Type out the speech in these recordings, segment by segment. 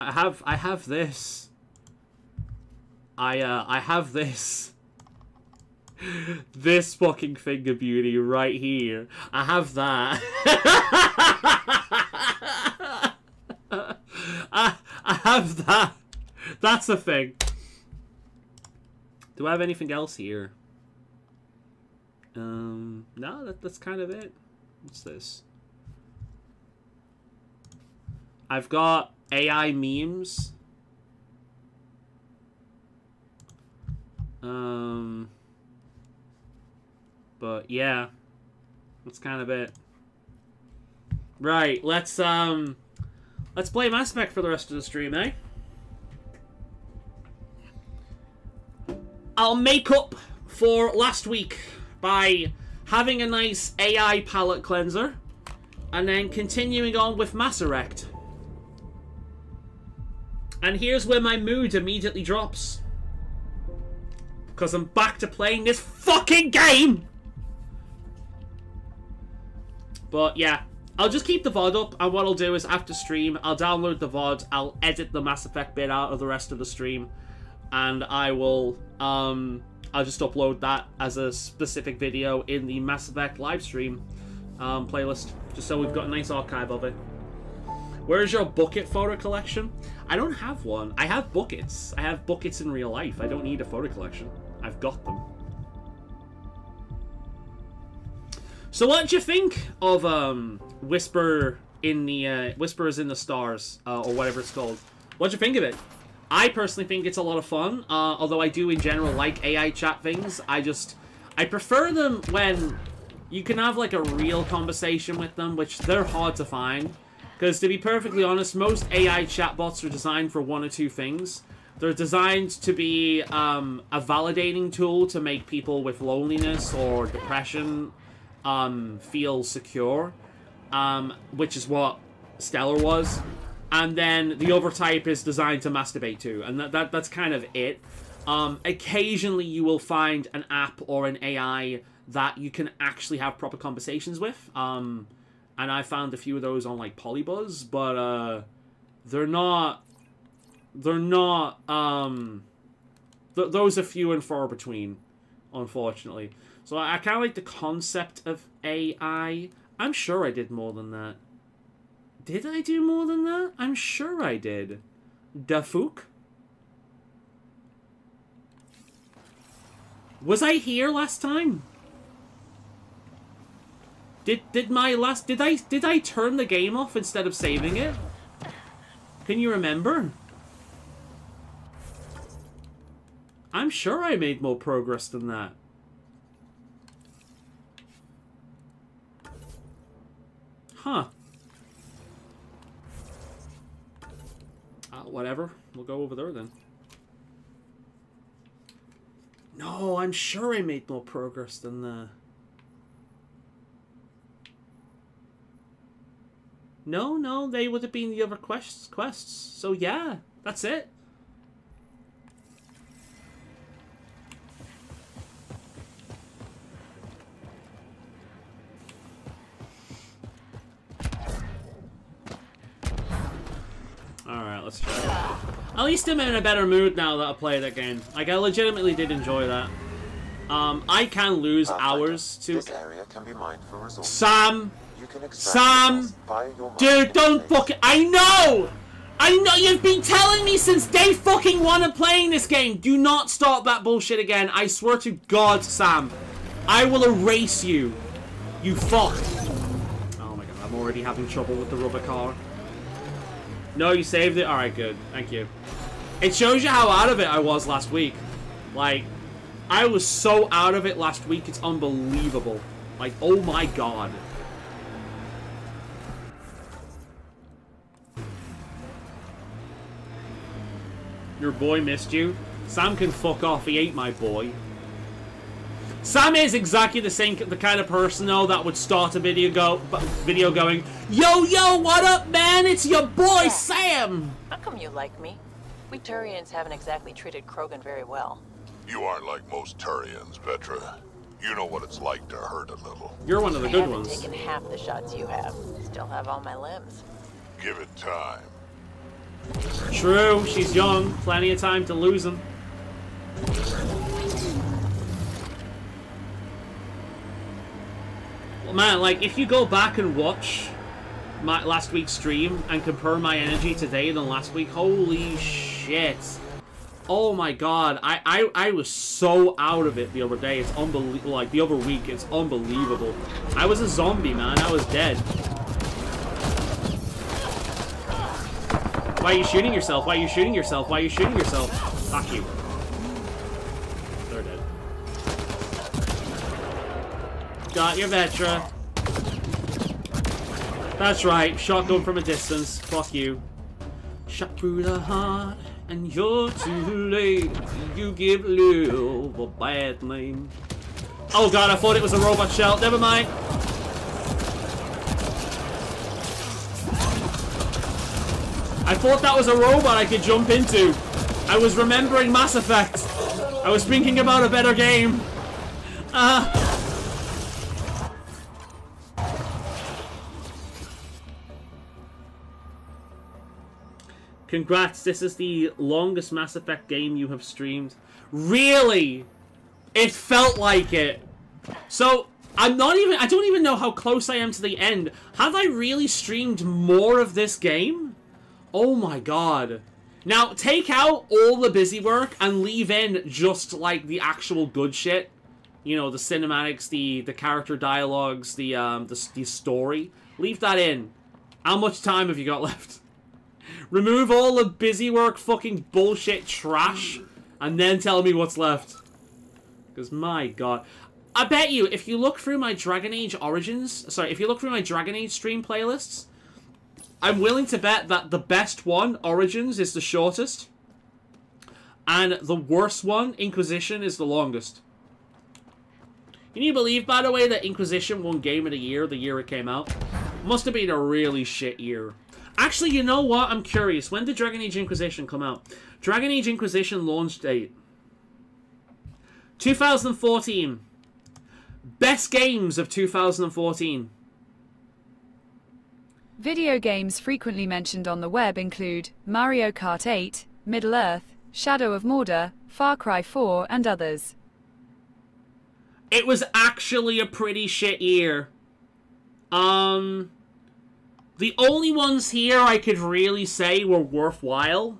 I have this. I have this. This fucking finger beauty right here. I have that. I have that. That's a thing. Do I have anything else here? No, that's kind of it. What's this? I've got AI memes. But yeah, that's kind of it. Right, let's play Mass Effect for the rest of the stream, eh? I'll make up for last week by having a nice AI palette cleanser and then continuing on with Mass Effect. And here's where my mood immediately drops. Because I'm back to playing this fucking game! But yeah, I'll just keep the VOD up, and what I'll do is after stream, I'll download the VOD, I'll edit the Mass Effect bit out of the rest of the stream, and I will, I'll just upload that as a specific video in the Mass Effect livestream playlist, just so we've got a nice archive of it. Where's your bucket photo collection? I don't have one. I have buckets. I have buckets in real life. I don't need a photo collection. I've got them. So what do you think of Whisperers in the Stars, or whatever it's called? What do you think of it? I personally think it's a lot of fun, although I do in general like AI chat things. I prefer them when you can have like a real conversation with them, which they're hard to find. Because to be perfectly honest, most AI chatbots are designed for one or two things. They're designed to be a validating tool to make people with loneliness or depression feel secure, which is what Stellar was. And then the other type is designed to masturbate to, and that's kind of it. Occasionally you will find an app or an AI that you can actually have proper conversations with. And I found a few of those on like Polybuzz, but they're not those are few and far between, unfortunately. So I kind of like the concept of AI. I'm sure I did more than that. Did I do more than that? I'm sure I did. Dafook? Was I here last time? Did I turn the game off instead of saving it? Can you remember? I'm sure I made more progress than that. Huh. Whatever. We'll go over there then. No, I'm sure I made more progress than that. No, they would have been the other quests. So yeah, that's it. Alright, let's try it. At least I'm in a better mood now that I play that game. Like, I legitimately did enjoy that. I can lose hours to... This area can be mined for resources. Sam! Dude, don't fucking... I know! You've been telling me since day fucking one of playing this game. Do not start that bullshit again. I swear to God, Sam. I will erase you. You fuck. Oh my God, I'm already having trouble with the rubber car. No, you saved it? Alright, good. Thank you. It shows you how out of it I was last week. Like, I was so out of it last week, it's unbelievable. Like, oh my God. Your boy missed you. Sam can fuck off. He ain't my boy. Sam is exactly the kind of person, though, that would start a video going, Yo, what up, man? It's your boy, Sam! How come you like me? We Turians haven't exactly treated Krogan very well. You aren't like most Turians, Petra. You know what it's like to hurt a little. You're one of the good ones. I haven't taken half the shots you have. Still have all my limbs. Give it time. True, she's young. Plenty of time to lose him. Well, man, like, if you go back and watch my last week's stream and compare my energy today than last week, holy shit. Oh my god, I was so out of it the other day. It's unbelievable. Like, the other week, it's unbelievable. I was a zombie, man. I was dead. Why are you shooting yourself? Why are you shooting yourself? Why are you shooting yourself? Fuck you. They're dead. Got your Vetra. That's right. Shotgun from a distance. Fuck you. Shot through the heart, and you're too late. You give love a bad name. Oh god, I thought it was a robot shell. Never mind. I thought that was a robot I could jump into. I was remembering Mass Effect. I was thinking about a better game. Congrats, this is the longest Mass Effect game you have streamed. Really? It felt like it. So, I don't even know how close I am to the end. Have I really streamed more of this game? Oh my god. Now, take out all the busy work and leave in just, like, the actual good shit. You know, the cinematics, the character dialogues, the story. Leave that in. How much time have you got left? Remove all the busy work fucking bullshit trash and then tell me what's left. Because, my god. I bet you, if you look through my Dragon Age Origins... Sorry, if you look through my Dragon Age stream playlists... I'm willing to bet that the best one, Origins, is the shortest. And the worst one, Inquisition, is the longest. Can you believe, by the way, that Inquisition won Game of the year it came out? Must have been a really shit year. Actually, you know what? I'm curious. When did Dragon Age Inquisition come out? Dragon Age Inquisition launch date. 2014. Best games of 2014. Video games frequently mentioned on the web include Mario Kart 8, Middle-earth, Shadow of Mordor, Far Cry 4, and others. It was actually a pretty shit year. The only ones here I could really say were worthwhile.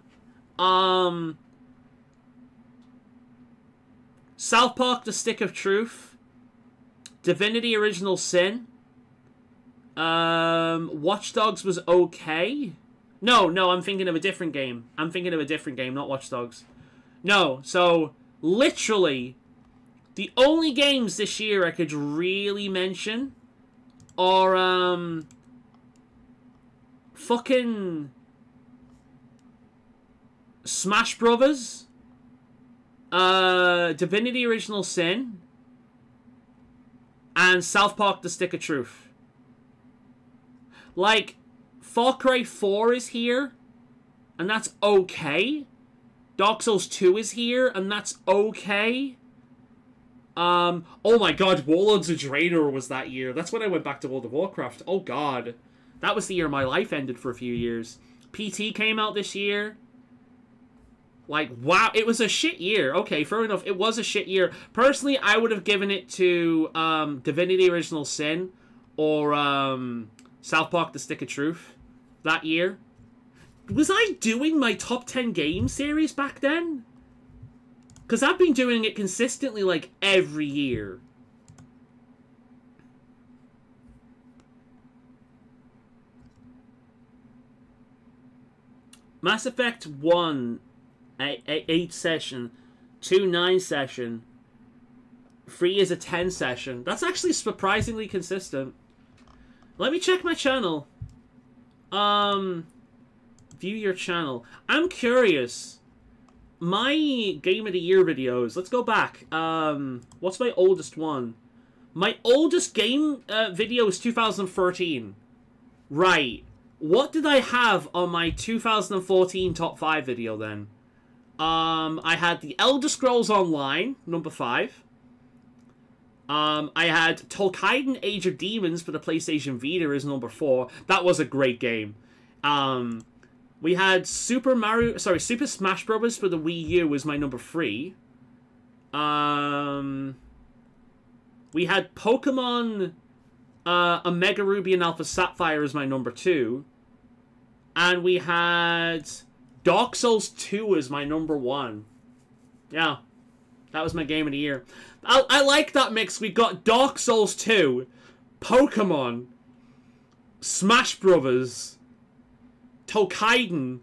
South Park: The Stick of Truth, Divinity: Original Sin. Watch Dogs was okay. No, I'm thinking of a different game. Not Watch Dogs. No, so, literally, the only games this year I could really mention are, fucking Smash Brothers, Divinity: Original Sin, and South Park: The Stick of Truth. Like, Far Cry 4 is here, and that's okay. Dark Souls 2 is here, and that's okay. Oh my god, Warlords of Draenor was that year. That's when I went back to World of Warcraft. Oh god. That was the year my life ended for a few years. PT came out this year. Like, wow, it was a shit year. Okay, fair enough, it was a shit year. Personally, I would have given it to Divinity: Original Sin or South Park: The Stick of Truth that year. Was I doing my top 10 game series back then? Because I've been doing it consistently, like, every year. Mass Effect 1, 8 session, 2, 9 session, 3 is a 10 session. That's actually surprisingly consistent. Let me check my channel. View your channel. I'm curious. My Game of the Year videos. Let's go back. What's my oldest one? My oldest game video is 2013. Right. What did I have on my 2014 top 5 video then? I had The Elder Scrolls Online, number 5. I had Tolkien Age of Demons for the PlayStation Vita is number 4. That was a great game. When We had Super Smash Bros. For the Wii U was my number 3. We had Pokemon Omega Ruby and Alpha Sapphire as my number 2. And we had Dark Souls 2 as my number 1. Yeah, that was my game of the year. I like that mix. We got Dark Souls 2, Pokemon, Smash Brothers, Tokaiden,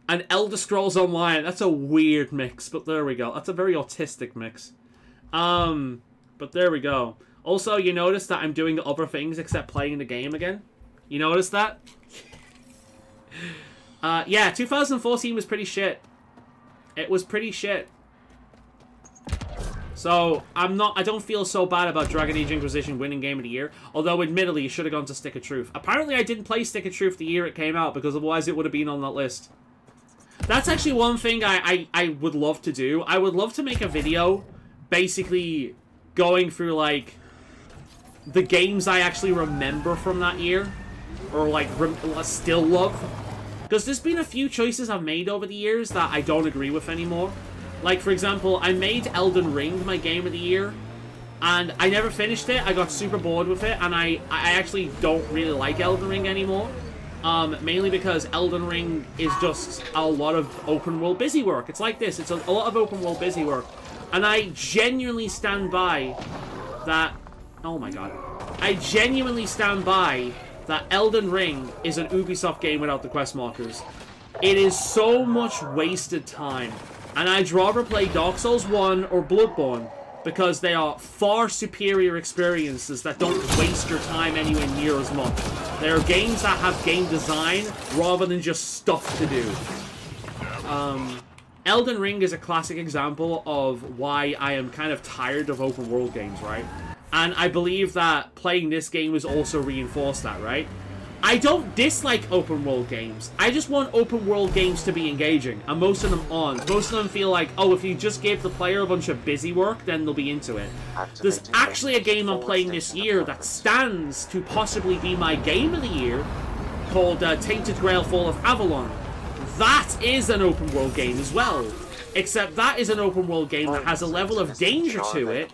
and Elder Scrolls Online. That's a weird mix, but there we go. That's a very autistic mix. But there we go. Also, you notice that I'm doing other things except playing the game again? You notice that? Yeah, 2014 was pretty shit. It was pretty shit. So, I don't feel so bad about Dragon Age Inquisition winning Game of the Year. Although, admittedly, it should have gone to Stick of Truth. Apparently, I didn't play Stick of Truth the year it came out, because otherwise it would have been on that list. That's actually one thing I would love to do. I would love to make a video, basically, going through, like, the games I actually remember from that year. Or, like, still love. Because there's been a few choices I've made over the years that I don't agree with anymore. Like, for example, I made Elden Ring my game of the year, and I never finished it. I got super bored with it, and I actually don't really like Elden Ring anymore. Mainly because Elden Ring is just a lot of open world busy work. It's like this. It's a lot of open world busy work. And I genuinely stand by that... Oh my god. I genuinely stand by that Elden Ring is an Ubisoft game without the quest markers. It is so much wasted time. And I'd rather play Dark Souls 1 or Bloodborne, because they are far superior experiences that don't waste your time anywhere near as much. They are games that have game design rather than just stuff to do. Elden Ring is a classic example of why I am kind of tired of open world games, right? And I believe that playing this game has also reinforced that, right? I don't dislike open world games. I just want open world games to be engaging, and most of them aren't. Most of them feel like, oh, if you just give the player a bunch of busy work, then they'll be into it. There's actually a game I'm playing this year that stands to possibly be my game of the year, called Tainted Grail Fall of Avalon. That is an open world game as well. Except that is an open world game that has a level of danger to it,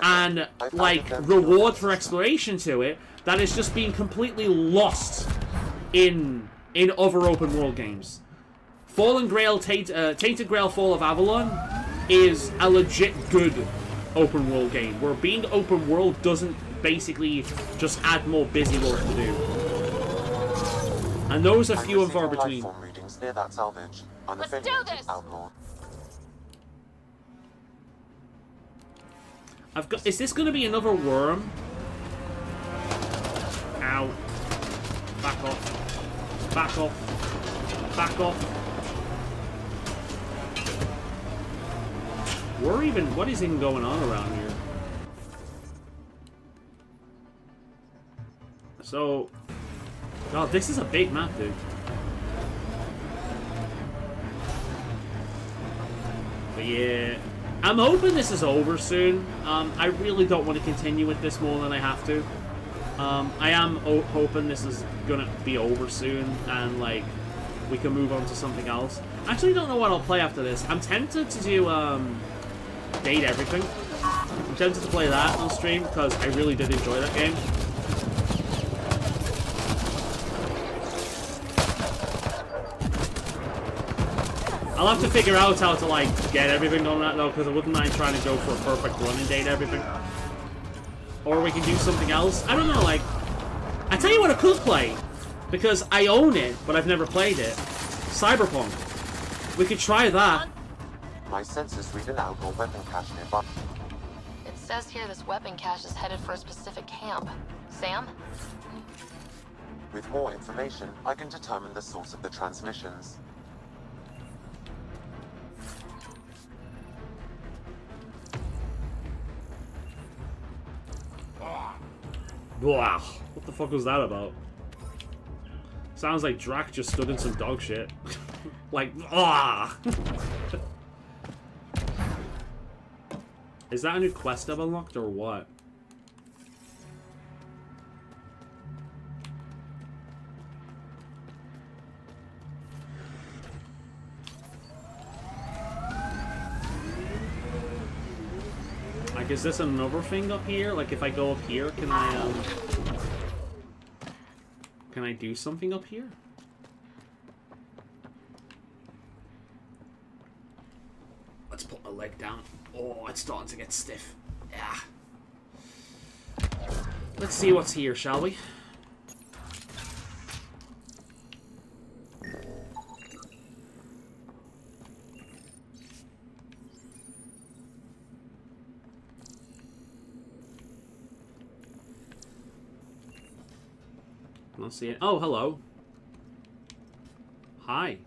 and, like, reward for exploration to it, that is just being completely lost in other open world games. Fallen Grail, Tainted Grail Fall of Avalon is a legit good open world game, where being open world doesn't basically just add more busy work to do. And those are few and far between. Let's do this! Is this going to be another worm? Ow. Back off. Back off. Back off. What is even going on around here? So... God, this is a big map, dude. But yeah... I'm hoping this is over soon. I really don't want to continue with this more than I have to. I am hoping this is gonna be over soon, and like we can move on to something else. I actually don't know what I'll play after this. I'm tempted to do Date Everything. I'm tempted to play that on stream because I really did enjoy that game. I'll have to figure out how to, like, get everything on that, though, because I wouldn't mind trying to go for a perfect run and Date Everything. Or we can do something else. I don't know, like... I tell you what I could play, because I own it, but I've never played it. Cyberpunk. We could try that. My sensors read an outdoor weapon cache nearby. It says here this weapon cache is headed for a specific camp. Sam? With more information, I can determine the source of the transmissions. Blah. What the fuck was that about? Sounds like Drac just stood in some dog shit. Like, ah! Is that a new quest I've unlocked or what? Like, is this another thing up here? Like, if I go up here, can I do something up here? Let's put my leg down. Oh, it's starting to get stiff. Yeah. Let's see what's here, shall we? I don't see it. Oh, hello. Hi.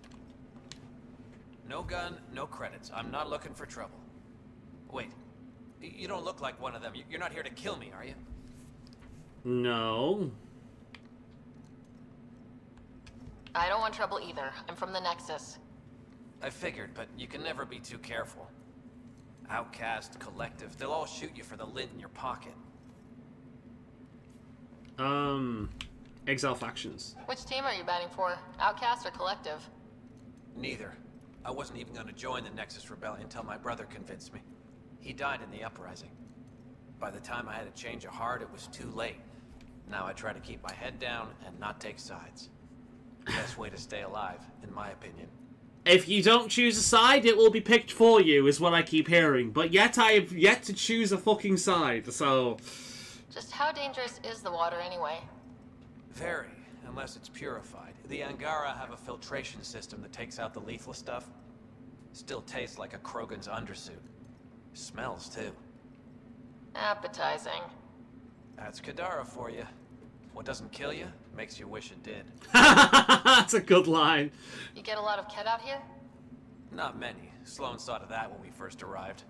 No gun, no credits. I'm not looking for trouble. Wait. You don't look like one of them. You're not here to kill me, are you? No. I don't want trouble either. I'm from the Nexus. I figured, but you can never be too careful. Outcast, Collective, they'll all shoot you for the lint in your pocket. Exile factions. Which team are you batting for? Outcast or Collective? Neither. I wasn't even going to join the Nexus Rebellion until my brother convinced me. He died in the uprising. By the time I had a change of heart, it was too late. Now I try to keep my head down and not take sides. Best way to stay alive, in my opinion. If you don't choose a side, it will be picked for you, is what I keep hearing. But yet I have yet to choose a fucking side, so... Just how dangerous is the water anyway? Very, unless it's purified. The Angara have a filtration system that takes out the lethal stuff. Still tastes like a Krogan's undersuit. Smells, too. Appetizing. That's Kadara for you. What doesn't kill you, makes you wish it did. That's a good line. You get a lot of Ked out here? Not many. Sloan saw to that when we first arrived.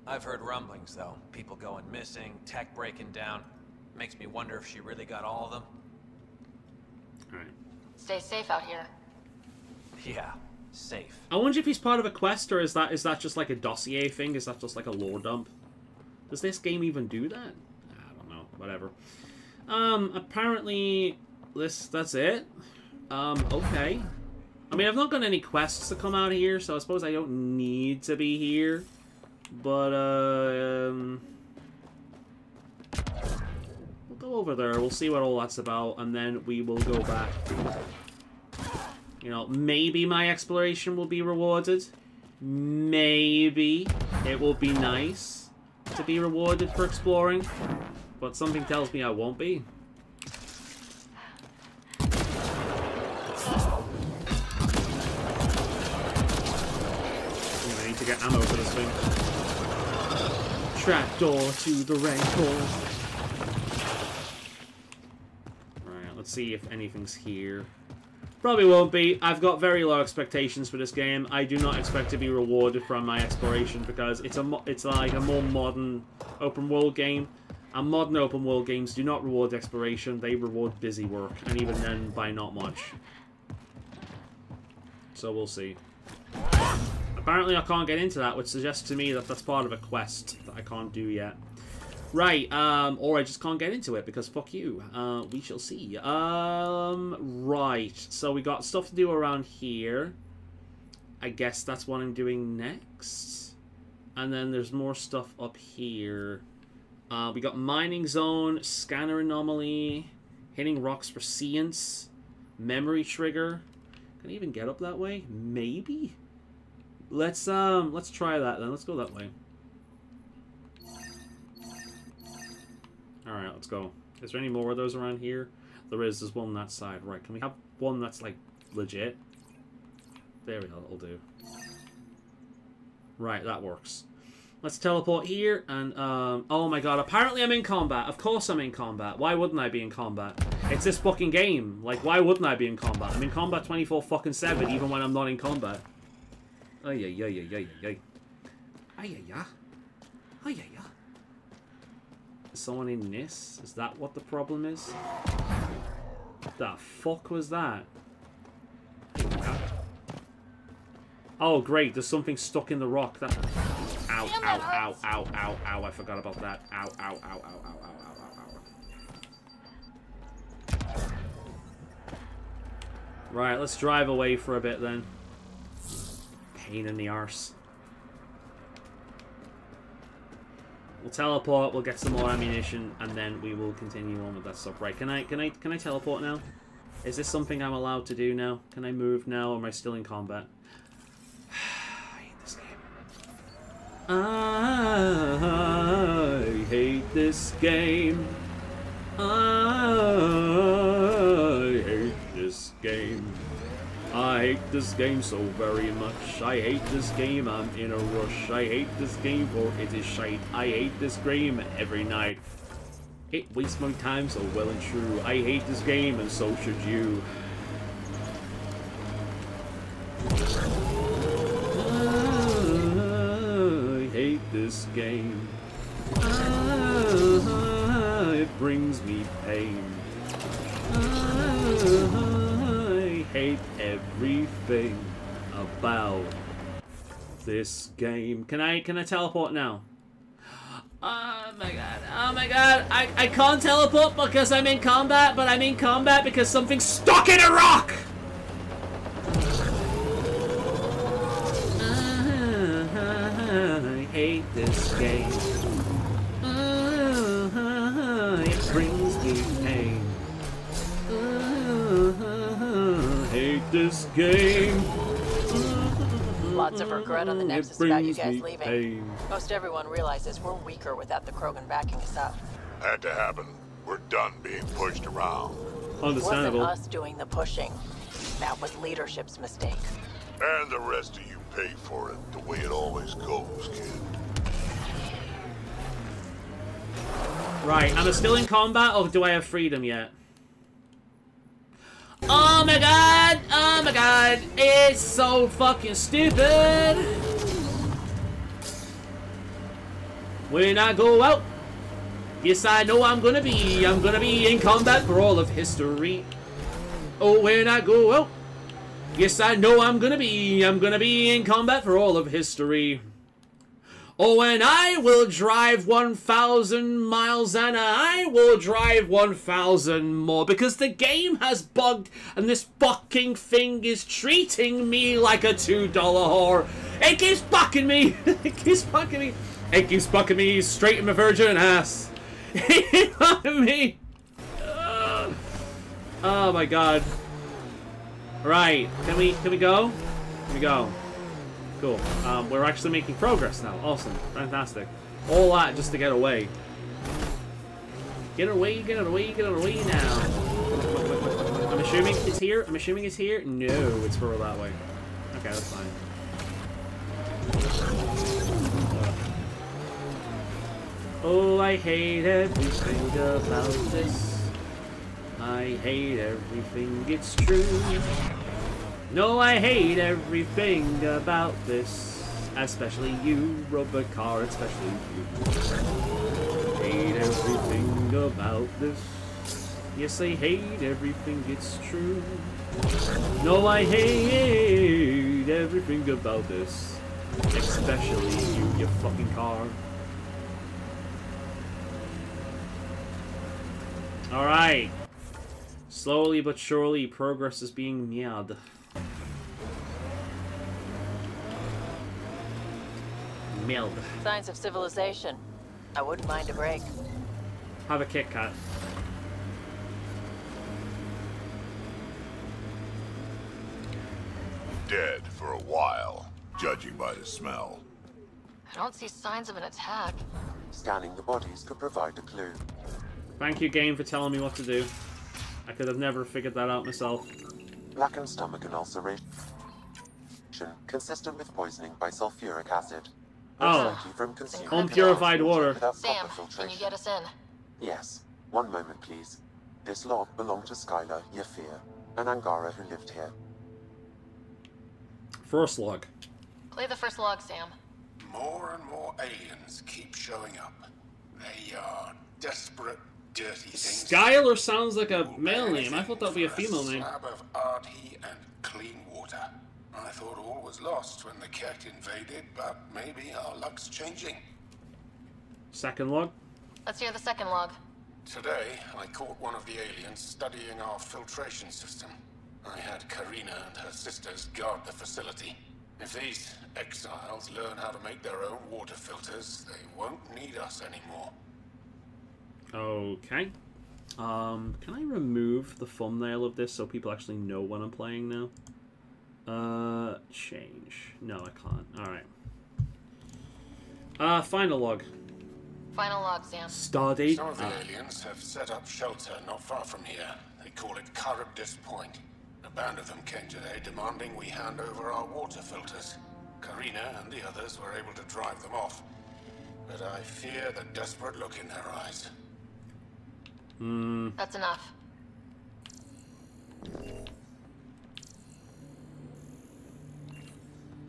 I've heard rumblings, though. People going missing, tech breaking down. Makes me wonder if she really got all of them. Alright. Stay safe out here. Yeah, safe. I wonder if he's part of a quest, or is that just like a dossier thing? Is that just like a lore dump? Does this game even do that? I don't know. Whatever. Apparently, that's it. Okay. I mean, I've not got any quests to come out here, so I suppose I don't need to be here. But, we'll go over there, we'll see what all that's about, and then we will go back. You know, maybe my exploration will be rewarded. Maybe it will be nice to be rewarded for exploring. But something tells me I won't be. I need to get ammo for this thing. Trapdoor to the Rancor. Right, let's see if anything's here. Probably won't be. I've got very low expectations for this game. I do not expect to be rewarded from my exploration because it's like a more modern open world game. And modern open world games do not reward exploration, they reward busy work, and even then by not much. So we'll see. Apparently I can't get into that, which suggests to me that that's part of a quest that I can't do yet. Right, or I just can't get into it because fuck you. We shall see. Right, so we got stuff to do around here. I guess that's what I'm doing next. And then there's more stuff up here. We got mining zone, scanner anomaly, hitting rocks for science, memory trigger. Can I even get up that way? Maybe. Let's try that then. Let's go that way. All right, let's go. Is there any more of those around here? There is. There's one on that side. Right. Can we have one that's like legit? There we go. That'll do. Right, that works. Let's teleport here, and, oh my god, apparently I'm in combat. Of course I'm in combat. Why wouldn't I be in combat? It's this fucking game. Like, why wouldn't I be in combat? I'm in combat 24/7, even when I'm not in combat. Ay, ay, ay, ay, ay, ay. Ay, ay, ay. Ay, ay, ay. Is someone in this? Is that what the problem is? What the fuck was that? Oh, great, there's something stuck in the rock. That... Ow, ow, ow, ow, ow, ow, I forgot about that. Ow, ow, ow, ow, ow, ow, ow, ow, ow. Right, let's drive away for a bit then. Pain in the arse. We'll teleport, we'll get some more ammunition, and then we will continue on with that stuff. Right, can I teleport now? Is this something I'm allowed to do now? Can I move now, or am I still in combat? I hate this game. I hate this game. I hate this game so very much. I hate this game, I'm in a rush. I hate this game for it is shite. I hate this game every night. It wastes my time so well and true. I hate this game and so should you. I hate this game. It brings me pain. I hate everything about this game. Can I teleport now? Oh my god, oh my god, I can't teleport because I'm in combat, but I'm in combat because something's stuck in a rock! I hate this game. It brings me pain. I hate this game. Lots of regret on the Nexus about you guys leaving. Pain. Most everyone realizes we're weaker without the Krogan backing us up. Had to happen. We're done being pushed around. Understandable. It wasn't us doing the pushing. That was leadership's mistake. And the rest of you pay for it the way it always goes, kid. Right, am I still in combat or do I have freedom yet? Oh my god! Oh my god! It's so fucking stupid! When I go out, yes I know I'm gonna be in combat for all of history. Oh, when I go out, yes I know I'm gonna be in combat for all of history. Oh, and I will drive 1,000 miles and I will drive 1,000 more because the game has bugged and this fucking thing is treating me like a $2 whore. It keeps fucking me. It keeps fucking me. It keeps fucking me straight in my virgin ass. It keeps fucking me. Oh my god. Right, can we go? Can we go? Cool. We're actually making progress now. Awesome. Fantastic. All that just to get away. Get away, get away, get away now. I'm assuming it's here. I'm assuming it's here. No, it's further that way. Okay, that's fine. Oh, I hate everything about this. I hate everything, it's true. No, I hate everything about this. Especially you, rubber car, especially you. Hate everything about this. Yes, I hate everything, it's true. No, I hate everything about this. Especially you fucking car. Alright. Slowly but surely, progress is being made. Signs of civilization. I wouldn't mind a break. Have a Kit Kat. Dead for a while, judging by the smell. I don't see signs of an attack. Scanning the bodies could provide a clue. Thank you, game, for telling me what to do. I could have never figured that out myself. Blackened stomach and ulceration, consistent with poisoning by sulfuric acid. Oh, From consuming unpurified water. without Sam, proper can filtration. you get us in? Yes. One moment, please. This log belonged to Skylar Yafir, an Angara who lived here. First log. Play the first log, Sam. More and more aliens keep showing up. They are desperate, dirty things. Skylar sounds like a male name. I thought that would be a female name. Slab of arty and clean water. I thought all was lost when the Ket invaded, but maybe our luck's changing. Second log. Let's hear the second log. Today, I caught one of the aliens studying our filtration system. I had Karina and her sisters guard the facility. If these exiles learn how to make their own water filters, they won't need us anymore. Okay. Can I remove the thumbnail of this so people actually know what I'm playing now? Change. No, I can't. Alright. Final log. Final log, Sam. Stardate. Some of the aliens have set up shelter not far from here. They call it Charybdis Point. A band of them came today demanding we hand over our water filters. Karina and the others were able to drive them off. But I fear the desperate look in their eyes. That's enough.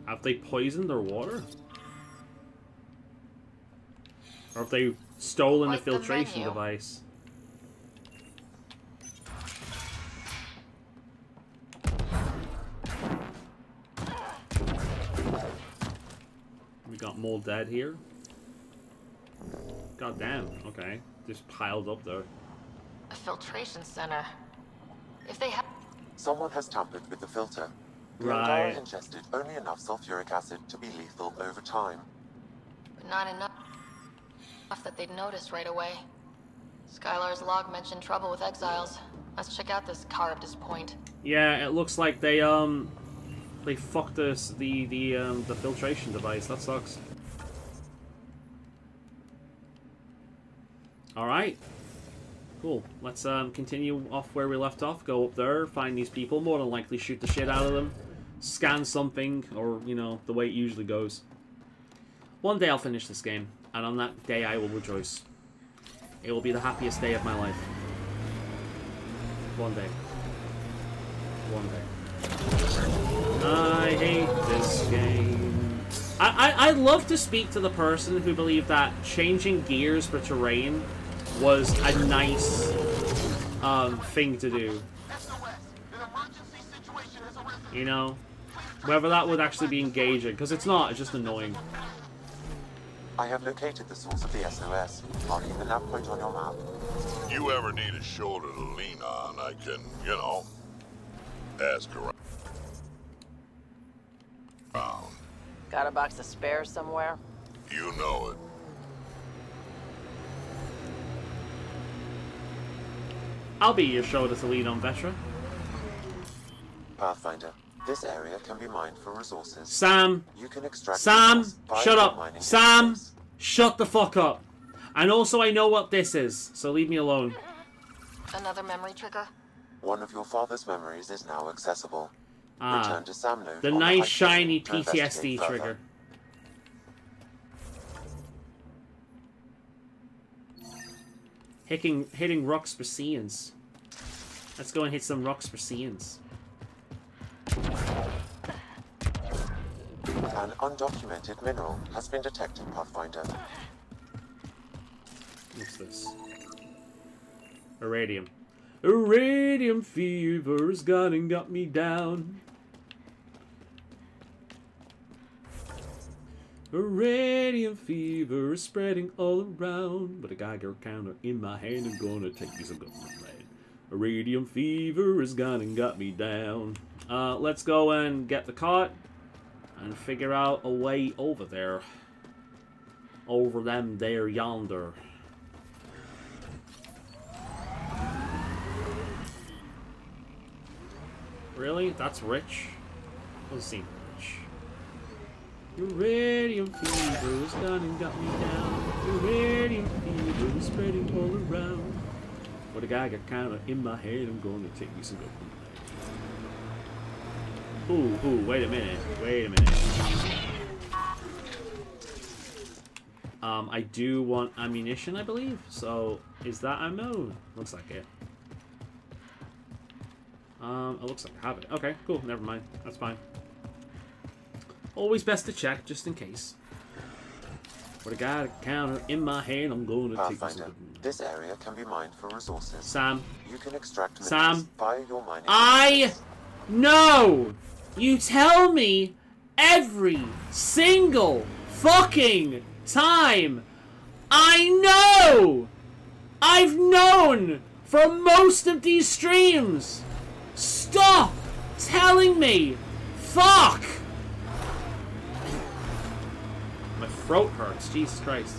Have they poisoned their water? Or have they stolen the Quite the filtration menu. device? We got more dead here. God damn, okay. Just piled up there. A filtration center. If they have... Someone has tampered with the filter. The Right. Angara ingested only enough sulfuric acid to be lethal over time. But not enough that they'd notice right away. Skylar's log mentioned trouble with exiles. Let's check out this Charybdis Point. Yeah, it looks like they fucked us the filtration device. That sucks. All right. Cool. Let's continue off where we left off. Go up there, find these people. More than likely, shoot the shit out of them. Scan something, or you know, the way it usually goes. One day I'll finish this game, and on that day I will rejoice. It will be the happiest day of my life. One day. One day. I hate this game. I'd love to speak to the person who believed that changing gears for terrain was a nice thing to do. You know? Whether that would actually be engaging, because it's not, it's just annoying. I have located the source of the SOS, marking the nav point on your map. You ever need a shoulder to lean on, I can, you know, ask around. Got a box of spares somewhere? You know it. I'll be your shoulder to lean on, Vetra. Pathfinder, this area can be mined for resources. Sam! You can extract Sam! minerals via Shut your up! mining Sam! interface. Shut the fuck up! And also, I know what this is, so leave me alone. Another memory trigger? One of your father's memories is now accessible. Ah, Return to Sam node the on nice high shiny station to investigate PTSD further. trigger. Hitting rocks for Seans. Let's go and hit some rocks for Seans. An undocumented mineral has been detected, Pathfinder. What's this? Iridium. Iridium fever's gone and got me down. Iridium fever is spreading all around, but a Geiger counter in my hand, I'm gonna take me some government land. Iridium fever is gone and got me down. Let's go and get the cart and figure out a way over there. Over them there yonder. Really? That's rich? Doesn't seem rich. Iridium fever has gone and got me down. Iridium fever is spreading all around. But a Geiger counter in my head, I'm going to take me some government land. Ooh, wait a minute. Wait a minute. I do want ammunition, I believe. So, is that ammo? Looks like it. It looks like I have it. Okay, cool. Never mind. That's fine. Always best to check, just in case. But I got a counter in my hand, I'm going to take Pathfinder, this area can be mined for resources. Sam. You can extract minerals Sam. via your mining I interface. know! You tell me every single fucking time! I know! I've known for most of these streams! Stop telling me! Fuck! My throat hurts. Jesus Christ.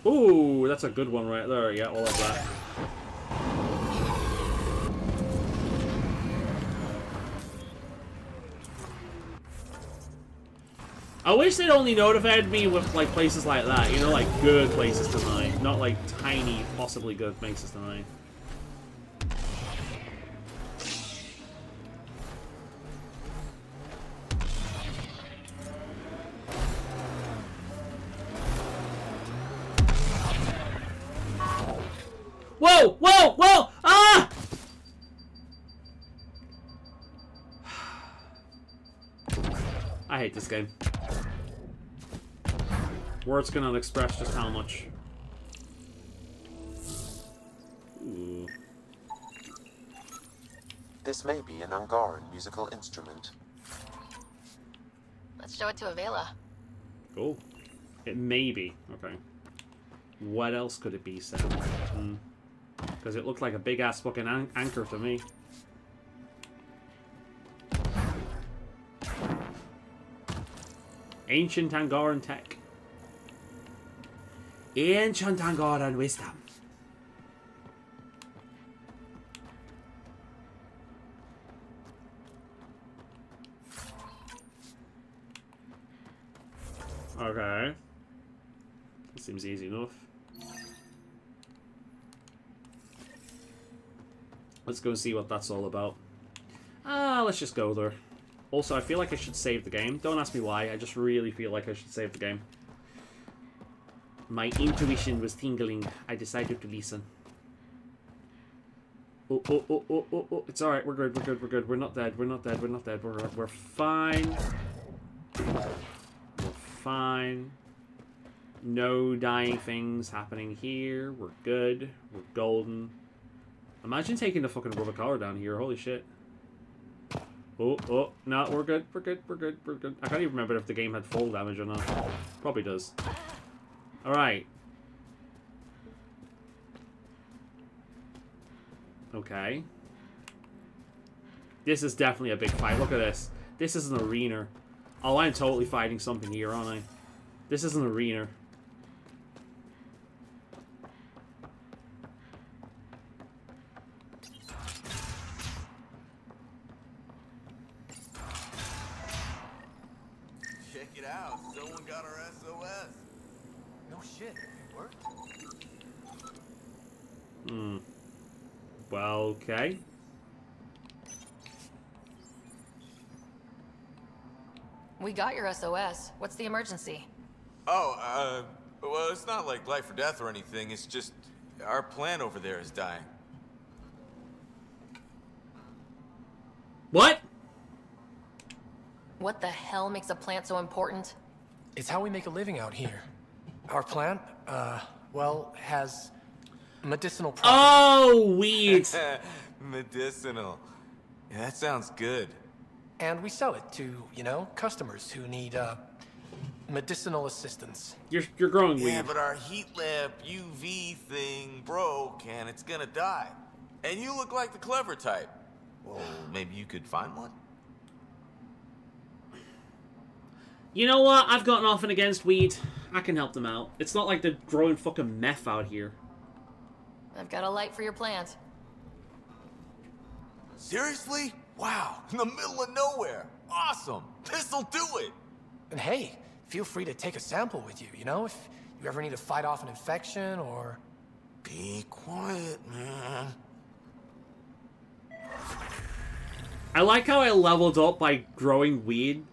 Ooh, that's a good one right there. Yeah, all of that. I wish they'd only notified me with, like, places like that. You know, like, good places to mine. Not, like, tiny, possibly good places to mine. Whoa! Whoa! Whoa! Ah! I hate this game. Words cannot express just how much. Ooh. This may be an Angaran musical instrument. Let's show it to Avela. Cool. It may be. Okay. What else could it be, Sam? Because it looked like a big-ass fucking anchor to me. Ancient Angaran tech. Ancient Angaran wisdom. Okay. That seems easy enough. Let's go see what that's all about. Let's just go there. Also, I feel like I should save the game. Don't ask me why, I just really feel like I should save the game. My intuition was tingling. I decided to listen. Oh, oh, oh, oh, oh, oh. It's alright, we're good, we're good, we're good. We're not dead, we're not dead, we're not dead. We're fine. We're fine. No dying things happening here. We're good. We're golden. Imagine taking the fucking rubber car down here. Holy shit. Oh, oh. No, we're good. We're good. We're good. We're good. I can't even remember if the game had fall damage or not. Probably does. Alright. Okay. This is definitely a big fight. Look at this. This is an arena. Oh, I'm totally fighting something here, aren't I? This is an arena. Check it out. Someone got our SOS. No shit. It worked. Well, okay. We got your SOS. What's the emergency? Oh, well, it's not like life or death or anything. It's just our plant over there is dying. What? What the hell makes a plant so important? It's how we make a living out here. Our plant, well, has medicinal properties. Oh, weed. Medicinal. Yeah, that sounds good. And we sell it to, you know, customers who need, medicinal assistance. You're growing weed. Yeah, but our heat lamp UV thing broke and it's gonna die. And you look like the clever type. Well, maybe you could find one? You know what? I've got nothing against weed. I can help them out. It's not like they're growing fucking meth out here. I've got a light for your plant. Seriously? Wow, in the middle of nowhere. Awesome. This'll do it. And hey, feel free to take a sample with you, you know, if you ever need to fight off an infection or... Be quiet, man. I like how I leveled up by growing weed.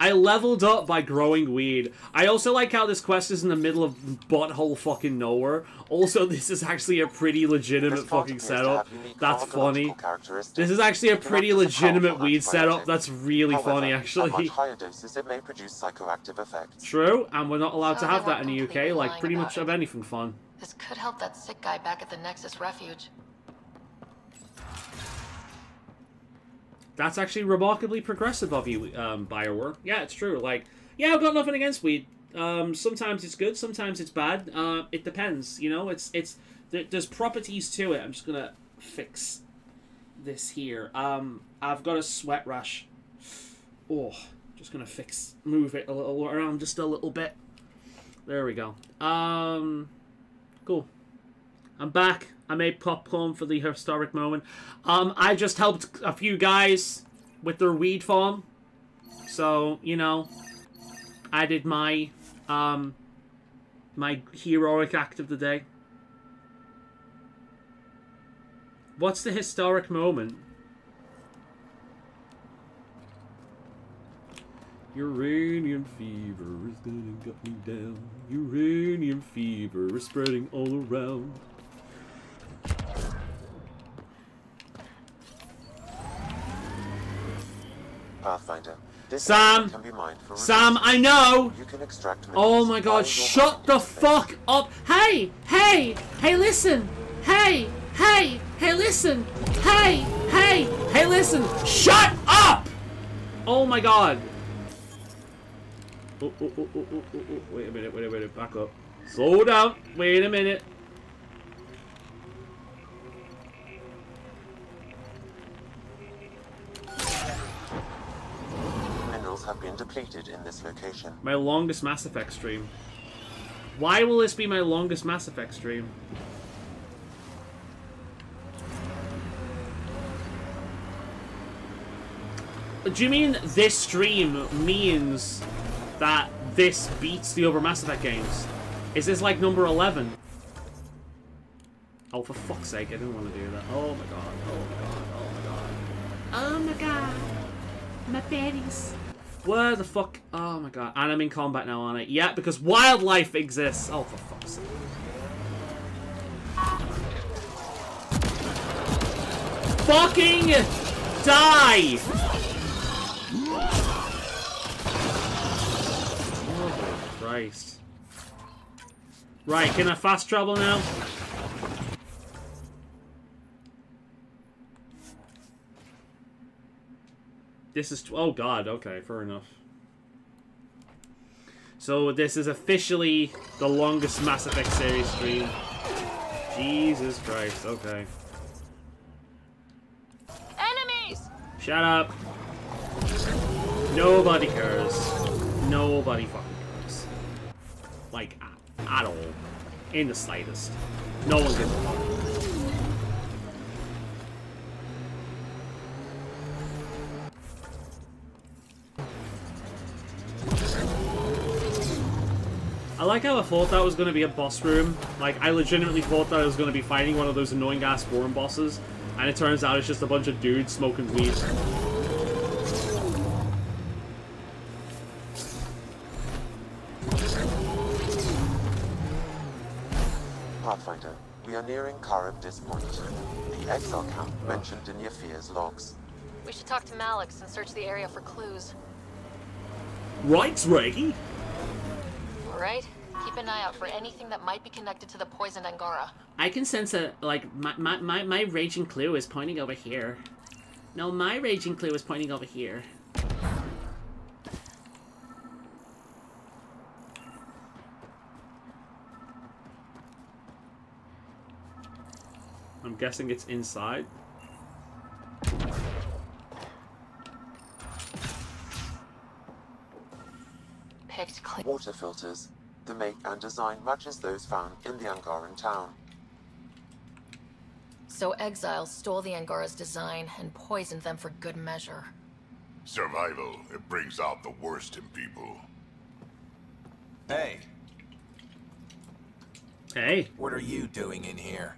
I leveled up by growing weed. I also like how this quest is in the middle of butthole fucking nowhere. Also, this is actually a pretty legitimate fucking setup. That's funny. This is actually a pretty legitimate weed setup. That's really funny, actually. At much higher doses, it may produce psychoactive effects. True, and we're not allowed to So have they that in the weren't UK, completely like lying pretty about much it. of anything fun. This could help that sick guy back at the Nexus Refuge. That's actually remarkably progressive of you, BioWare. Yeah, it's true. Like, yeah, I've got nothing against weed. Sometimes it's good, sometimes it's bad. It depends, you know? There's properties to it. I'm just gonna fix this here. I've got a sweat rash. Oh, Just gonna move it a little around just a little bit. There we go. Cool. I'm back. I made popcorn for the historic moment. I just helped a few guys with their weed farm. So, you know, I did my my heroic act of the day. What's the historic moment? Uranium fever is gonna get me down. Uranium fever is spreading all around. Pathfinder. This Sam! can be mined for Sam, resources. I know! You can extract Oh minerals my by god, your shut the fuck up! Hey! Hey! Hey, listen! Hey! Hey! Hey, listen! Hey! Hey! Hey, listen! Shut up! Oh my god. Oh, oh, oh, oh, oh, oh, oh. Wait a minute, back up. Slow down, wait a minute. Minerals have been depleted in this location. My longest Mass Effect stream. Why will this be my longest Mass Effect stream? Do you mean this stream means that this beats the other Mass Effect games? Is this like number 11? Oh, for fuck's sake, I didn't want to do that. Oh my god, oh my god, oh my god. Oh my god. My berries. Where the fuck? Oh my god. And I'm in combat now, aren't I? Yeah, because wildlife exists. Oh, for fuck's sake. Fucking die! Oh, Christ. Right, can I fast travel now? This is... Oh, God. Okay, fair enough. So, this is officially the longest Mass Effect series stream. Jesus Christ. Okay. Enemies! Shut up. Nobody cares. Nobody fucking cares. Like, at all. In the slightest. No one gives a fuck. I like how I thought that was going to be a boss room. Like, I legitimately thought that I was going to be fighting one of those annoying-ass foreign bosses. And it turns out it's just a bunch of dudes smoking weed. Pathfinder, we are nearing Charybdis Point, the exile camp mentioned in Yafir's logs. We should talk to Malix and search the area for clues. Right, Reggie? Alright? Keep an eye out for anything that might be connected to the poisoned Angara. I can sense a, like, my raging clue is pointing over here. No, my raging clue is pointing over here. I'm guessing it's inside. Picked clean. Water filters. The make and design matches those found in the Angaran town. So exiles stole the Angara's design and poisoned them for good measure. Survival, it brings out the worst in people. Hey, Hey. what are you doing in here?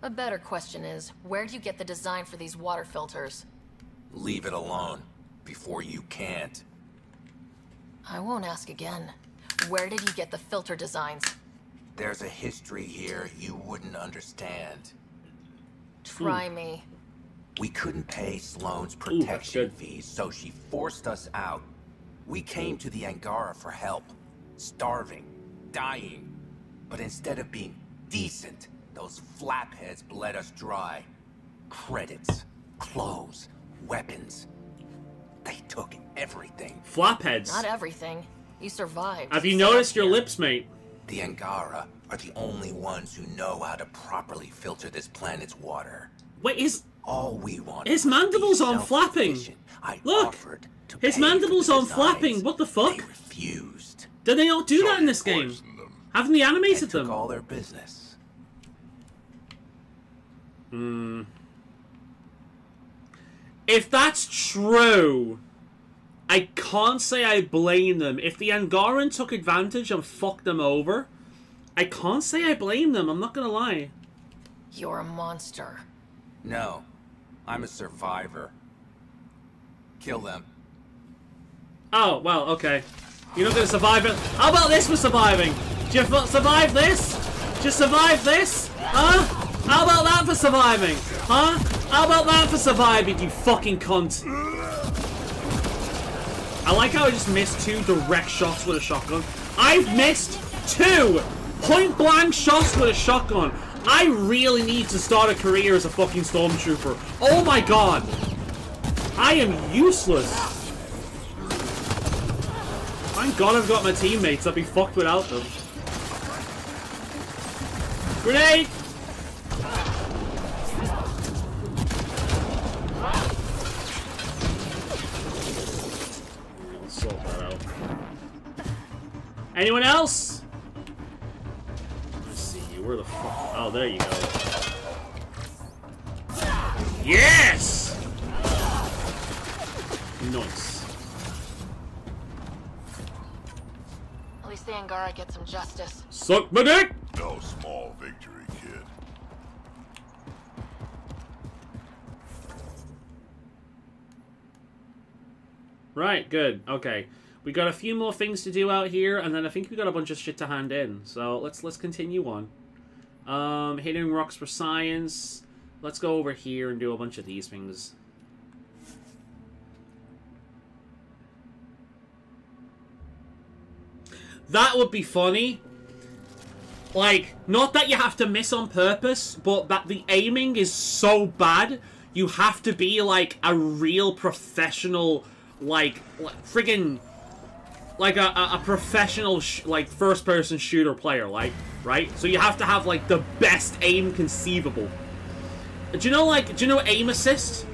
A better question is, where'd you get the design for these water filters? Leave it alone, before you can't. I won't ask again. Where did you get the filter designs? There's a history here you wouldn't understand. Try me. We couldn't pay Sloane's Ooh, that's protection good. fees, so she forced us out. We came to the Angara for help. Starving, dying. But instead of being decent, those flapheads bled us dry. Credits, clothes, weapons. They took everything. Flapheads. Not everything. You survived. Have you Stay up noticed your here. lips, mate? The Angara are the only ones who know how to properly filter this planet's water. Wait, All we want. His mandibles aren't flapping. Look, his mandibles aren't flapping. What the fuck? They refused. Did they not do that in this game? Haven't they animated them? Took all their business. If that's true, I can't say I blame them. If the Angaran took advantage and fucked them over, I can't say I blame them. I'm not gonna lie. You're a monster. No, I'm a survivor. Kill them. Oh, well, okay. You're not gonna survive it. How about this for surviving? Do you survive this? Do you survive this? Huh? How about that for surviving? Huh? How about that for surviving, you fucking cunt? I like how I just missed 2 direct shots with a shotgun. I've missed 2 point-blank shots with a shotgun. I really need to start a career as a fucking stormtrooper. Oh my god. I am useless. Thank god I've got my teammates. I'd be fucked without them. Grenade! Let's sort that out. Anyone else? Let's see. Where the fuck? Oh, there you go. Yes! Nice. At least the Angara get some justice. Suck my dick! No small victory, kid. Right, good. Okay. We got a few more things to do out here, and then I think we got a bunch of shit to hand in. So let's continue on. Hitting rocks for science. Let's go over here and do a bunch of these things. That would be funny. Like, not that you have to miss on purpose, but that the aiming is so bad, you have to be, like, a real professional, like friggin', like a professional, like, first-person shooter player, like, right? So you have to have, like, the best aim conceivable. Do you know aim assist?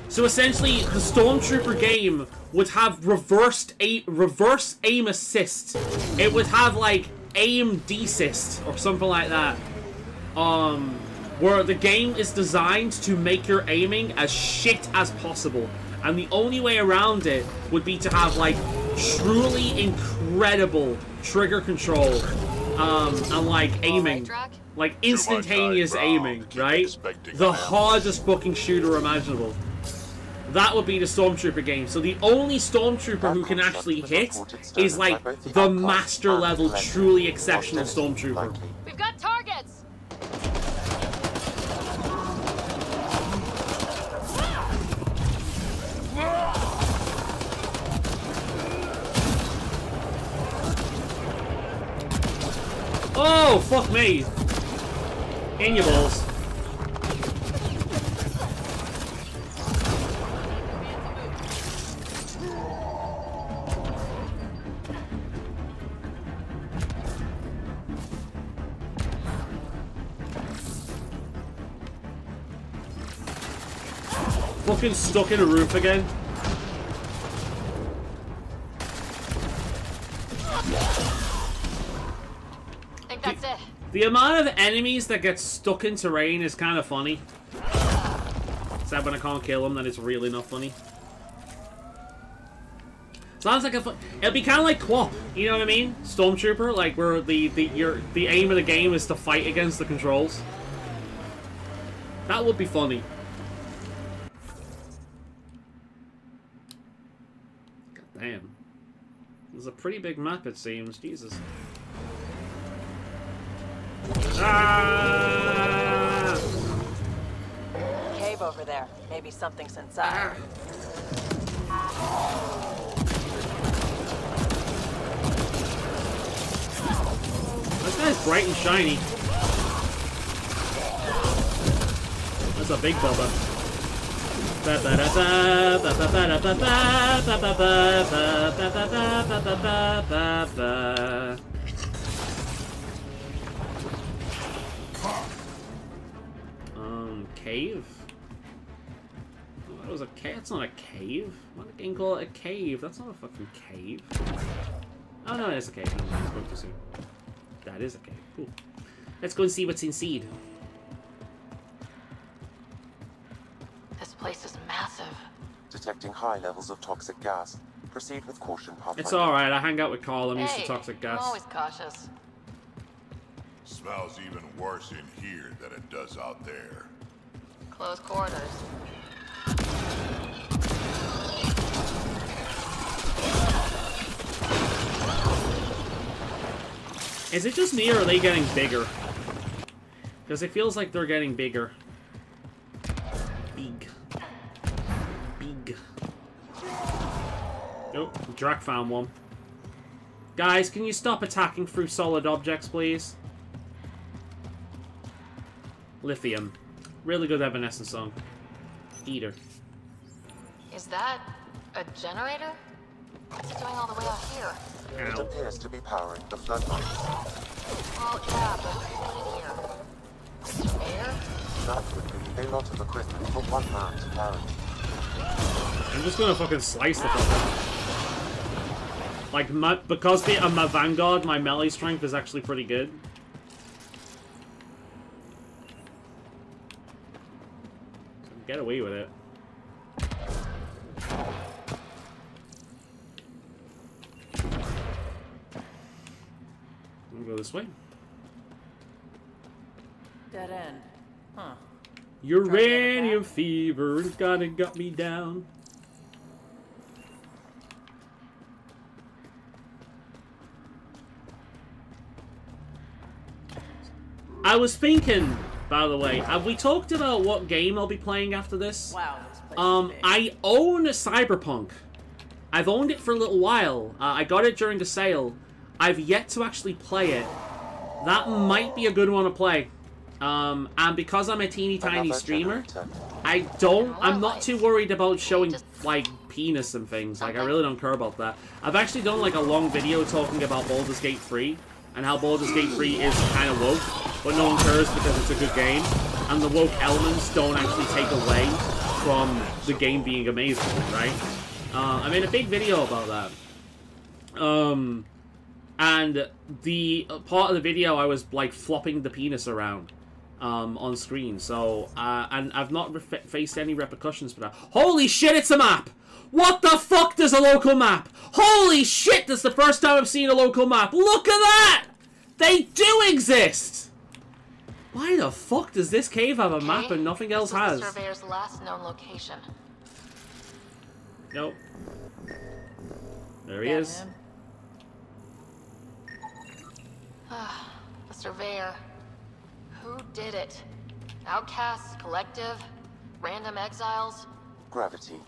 So essentially, the Stormtrooper game would have reverse aim assist. It would have, like, aim desist or something like that. Where the game is designed to make your aiming as shit as possible. And the only way around it would be to have, like, truly incredible trigger control, and, like, aiming. Like, instantaneous aiming, right? The hardest fucking shooter imaginable. That would be the Stormtrooper game. So the only Stormtrooper who can actually hit is, like, the master level, truly exceptional Stormtrooper. We've got targets! Oh, fuck me. In your balls. Fucking stuck in a roof again. I think that's it. The amount of enemies that get stuck in terrain is kind of funny. Except when I can't kill them, then it's really not funny. Sounds like it'll be kind of like QWOP, you know what I mean? Stormtrooper, like where the aim of the game is to fight against the controls. That would be funny. God damn. There's a pretty big map, it seems. Jesus. Ah! Cave over there. Maybe something's inside. This guy's bright and shiny. That's a big bubba. Cave? was a cave. That's not a cave. Why did the game call it a cave? That's not a fucking cave. Oh no, it's a cave. I spoke too soon. That is a cave. Cool. Let's go and see what's inside. This place is massive. Detecting high levels of toxic gas. Proceed with caution, Pathfinder. It's alright, I hang out with Carl, I'm used to Hey, toxic gas. I'm always cautious. Smells even worse in here than it does out there. Close quarters. Is it just me or are they getting bigger? Because it feels like they're getting bigger. Big. Big. Oh, Drac found one. Guys, can you stop attacking through solid objects, please? Lithium. Really good Evanescence song. Eater. Is that a generator? What's it doing all the way out here? It appears to be powering the floodlights. Well, yeah, but what in here? Air? That would be a lot of equipment for one man to carry. I'm just gonna fucking slice the fuck. Like, because I'm a Vanguard, my melee strength is actually pretty good. So get away with it. We'll go this way. Dead end. Huh. Uranium fever has kinda got me down. I was thinking, by the way, have we talked about what game I'll be playing after this? Wow, this place is big. I own Cyberpunk. I've owned it for a little while. I got it during the sale. I've yet to actually play it. That might be a good one to play. And because I'm a teeny tiny streamer, I'm not too worried about showing, like, penis and things. Like, I really don't care about that. I've actually done, like, a long video talking about Baldur's Gate 3 and how Baldur's Gate 3 is kind of woke, but no one cares because it's a good game. And the woke elements don't actually take away from the game being amazing, right? I made a big video about that. And the part of the video I was, like, flopping the penis around on screen. So, and I've not faced any repercussions for that. Holy shit, it's a map! What the fuck does a local map? Holy shit, that's the first time I've seen a local map. Look at that! They do exist! Why the fuck does this cave have a map and nothing else has? This was the surveyor's last known location. Nope. There he is. The surveyor. Who did it? Outcasts, collective, random exiles? Gravity.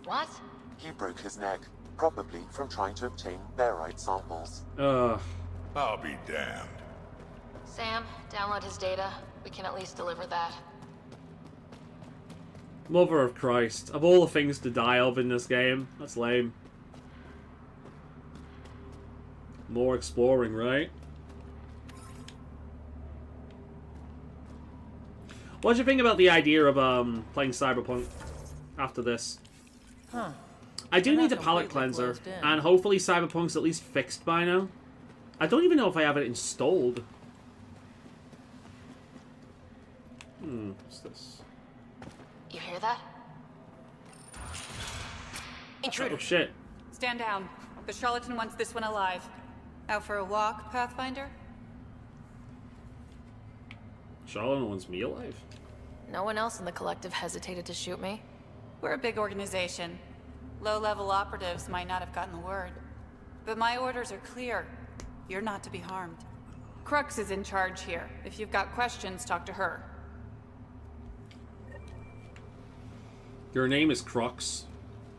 What? He broke his neck, probably from trying to obtain barite samples. I'll be damned. Sam, download his data. We can at least deliver that. Mother of Christ. Of all the things to die of in this game, that's lame. More exploring, right? What do you think about the idea of playing Cyberpunk after this? Huh. I do need a palette cleanser, and hopefully Cyberpunk's at least fixed by now. I don't even know if I have it installed. What's this? You hear that? Intruder. Oh shit. Stand down. The charlatan wants this one alive. Out for a walk, Pathfinder? Charlotte wants me alive? No one else in the collective hesitated to shoot me. We're a big organization. Low-level operatives might not have gotten the word. But my orders are clear. You're not to be harmed. Crux is in charge here. If you've got questions, talk to her. Your name is Crux?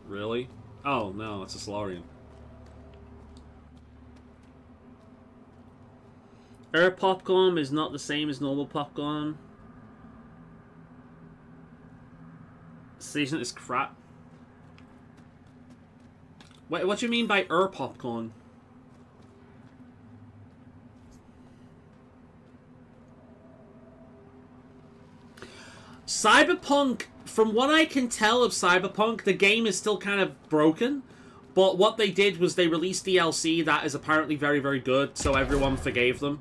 Really? Oh, no, it's a Solarian. Air popcorn is not the same as normal popcorn. Season is crap. Wait, what do you mean by air popcorn? Cyberpunk, from what I can tell of Cyberpunk, the game is still kind of broken. But what they did was they released DLC that is apparently very, very good, so everyone forgave them.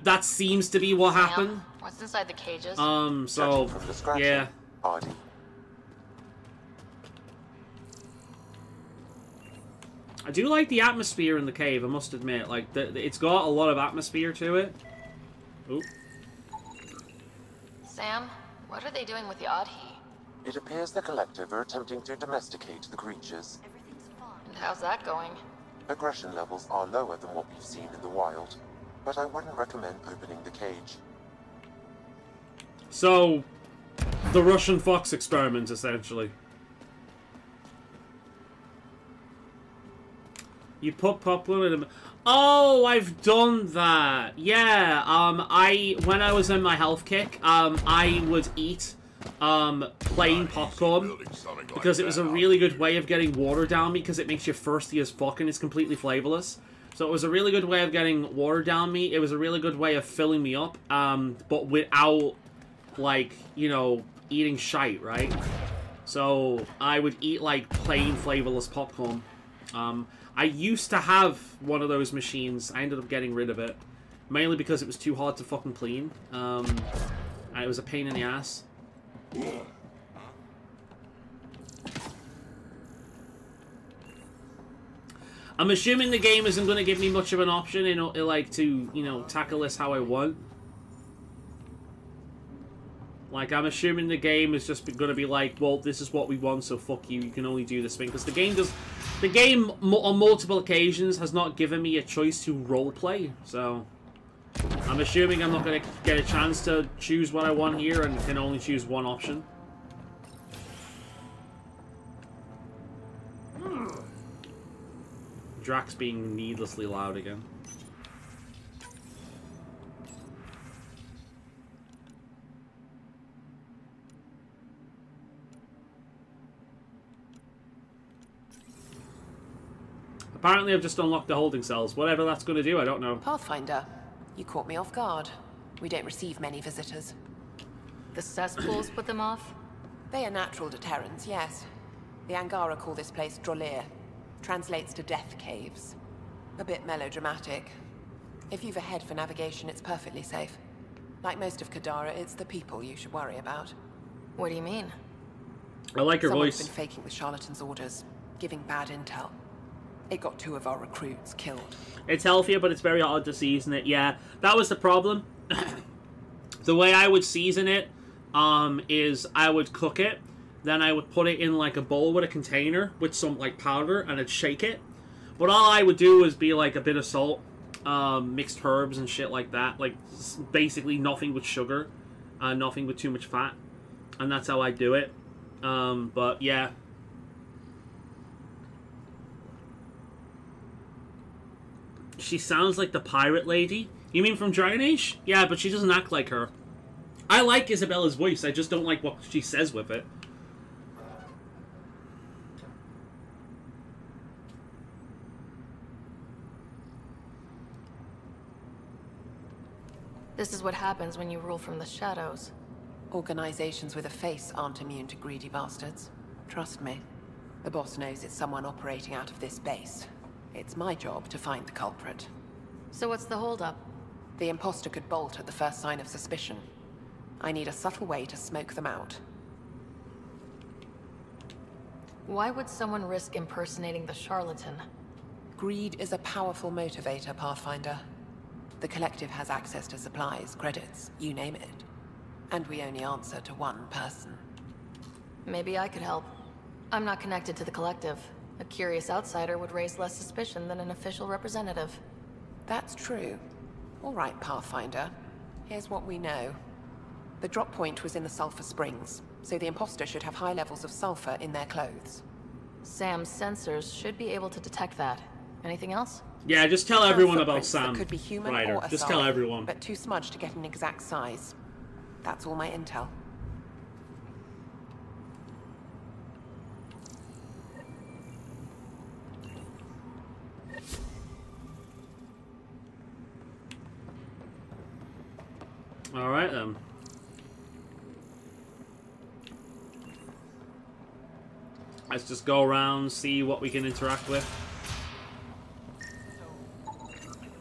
That seems to be what happened. What's inside the cages? So, yeah. Hardy. I do like the atmosphere in the cave, I must admit. Like, it's got a lot of atmosphere to it. Ooh. Sam, what are they doing with the Adhi? It appears the Collective are attempting to domesticate the creatures. And how's that going? Aggression levels are lower than what we've seen in the wild, but I wouldn't recommend opening the cage. So, the Russian fox experiment, essentially. You put popcorn in a... Oh, I've done that. Yeah, when I was in my health kick, I would eat plain popcorn because it was a really good way of getting water down me because it makes you thirsty as fuck and it's completely flavorless. So it was a really good way of getting water down me. It was a really good way of filling me up, but without, like, you know, eating shite, right? So I would eat, like, plain flavorless popcorn. I used to have one of those machines. I ended up getting rid of it. Mainly because it was too hard to fucking clean. And it was a pain in the ass. I'm assuming the game isn't going to give me much of an option in, like, to, you know, tackle this how I want. Like, I'm assuming the game is just going to be like, well, this is what we want, so fuck you, you can only do this thing. Because the game on multiple occasions has not given me a choice to roleplay, so... I'm assuming I'm not going to get a chance to choose what I want here and can only choose one option. Drax being needlessly loud again. Apparently I've just unlocked the holding cells. Whatever that's going to do, I don't know. Pathfinder, you caught me off guard. We don't receive many visitors. The cesspools put them off? They are natural deterrents, yes. The Angara call this place Drolir. Translates to death caves. A bit melodramatic. If you've a head for navigation, it's perfectly safe. Like most of Kadara, it's the people you should worry about. What do you mean? I like her voice. Someone's been faking the charlatan's orders, giving bad intel. It got 2 of our recruits killed. It's healthier, but it's very hard to season it. Yeah, that was the problem. The way I would season it is I would cook it, then I would put it in like a bowl with a container with some like powder, and I'd shake it. But all I would do is be like a bit of salt, mixed herbs and shit like that. Like basically nothing with sugar, nothing with too much fat, and that's how I do it. But yeah. She sounds like the pirate lady. You mean from Dragon Age? Yeah, but she doesn't act like her. I like Isabella's voice, I just don't like what she says with it. This is what happens when you rule from the shadows. Organizations with a face aren't immune to greedy bastards. Trust me. The boss knows it's someone operating out of this base. It's my job to find the culprit. So what's the holdup? The imposter could bolt at the first sign of suspicion. I need a subtle way to smoke them out. Why would someone risk impersonating the charlatan? Greed is a powerful motivator, Pathfinder. The Collective has access to supplies, credits, you name it. And we only answer to one person. Maybe I could help. I'm not connected to the Collective. A curious outsider would raise less suspicion than an official representative. That's true. All right, Pathfinder. Here's what we know. The drop point was in the sulfur springs, so the imposter should have high levels of sulfur in their clothes. Sam's sensors should be able to detect that. Anything else? Yeah, just tell everyone about Sam. Could be human Ryder. or Just tell everyone. But too smudged to get an exact size. That's all my intel. Alright then. Let's just go around, see what we can interact with.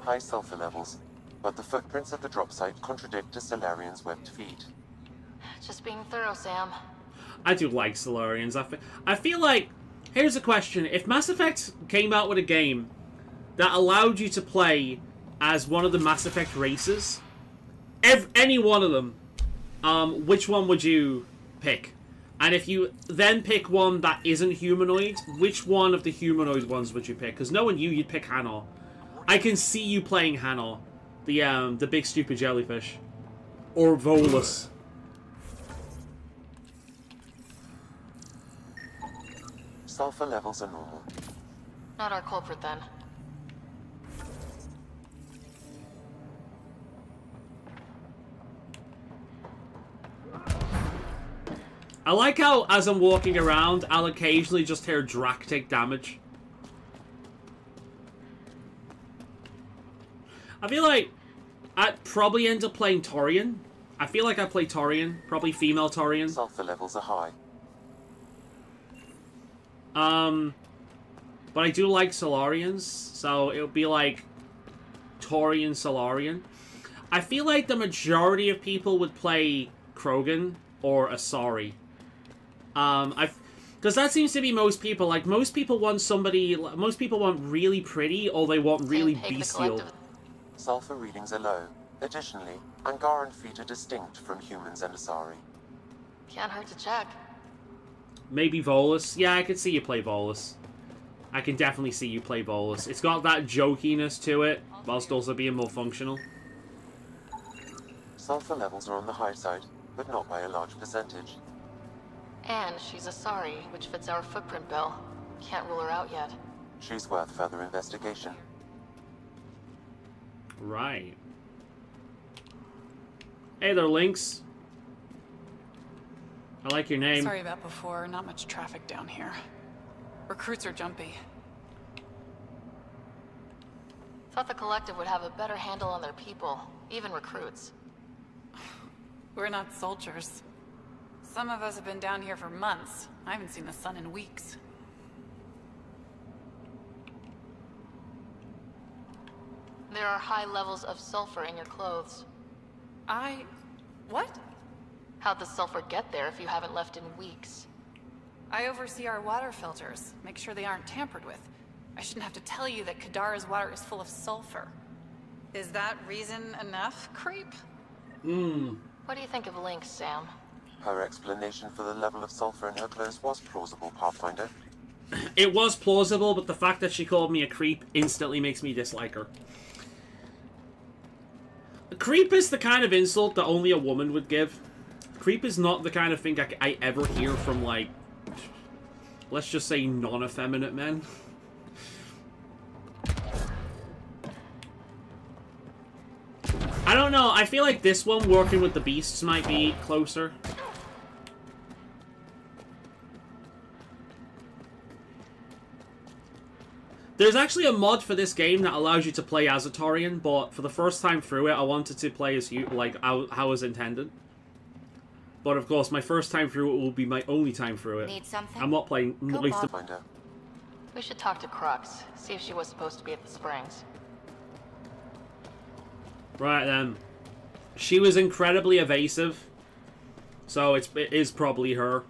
High sulfur levels, but the footprints at the drop site contradict a Solarian's webbed feet. Just being thorough, Sam. I do like Solarians. I feel like... Here's a question. If Mass Effect came out with a game that allowed you to play as one of the Mass Effect races, any one of them, which one would you pick? And if you then pick one that isn't humanoid, which one of the humanoid ones would you pick? Because knowing you, you'd pick Hanar. I can see you playing Hanar, the big stupid jellyfish, or Volus. Sulfur levels are normal. Not our culprit, then. I like how, as I'm walking around, I'll occasionally just hear Drac take damage. I feel like I'd probably end up playing Torian. I feel like I play Torian. Probably female Torian. Sulfur levels are high. But I do like Solarians, so it would be like Torian Solarian. I feel like the majority of people would play Krogan or Asari. Because that seems to be most people. Like, most people want really pretty, or they want really bestial. Sulfur readings are low. Additionally, Angaran feet are distinct from humans and Asari. Can't hurt to check. Maybe Volus. Yeah, I could see you play Volus. I can definitely see you play Volus. It's got that jokiness to it, whilst also being more functional. Sulfur levels are on the high side, but not by a large percentage. And she's Asari, which fits our footprint bill. Can't rule her out yet. She's worth further investigation. Right. Hey there, Lynx. I like your name. Sorry about before. Not much traffic down here. Recruits are jumpy. Thought the Collective would have a better handle on their people, even recruits. We're not soldiers. Some of us have been down here for months. I haven't seen the sun in weeks. There are high levels of sulfur in your clothes. What? How'd the sulfur get there if you haven't left in weeks? I oversee our water filters. Make sure they aren't tampered with. I shouldn't have to tell you that Kadara's water is full of sulfur. Is that reason enough, creep? What do you think of Lynx, Sam? Her explanation for the level of sulfur in her clothes was plausible, Pathfinder. It was plausible, but the fact that she called me a creep instantly makes me dislike her. A creep is the kind of insult that only a woman would give. Creep is not the kind of thing I ever hear from, like, let's just say non-effeminate men. I don't know, I feel like this one working with the beasts might be closer. There's actually a mod for this game that allows you to play as a Torian, but for the first time through it, I wanted to play as you, like, how it was intended. But of course, my first time through it will be my only time through it. Need something? I'm not playing... We should talk to Crux, see if she was supposed to be at the Springs. Right then. She was incredibly evasive, so it is probably her.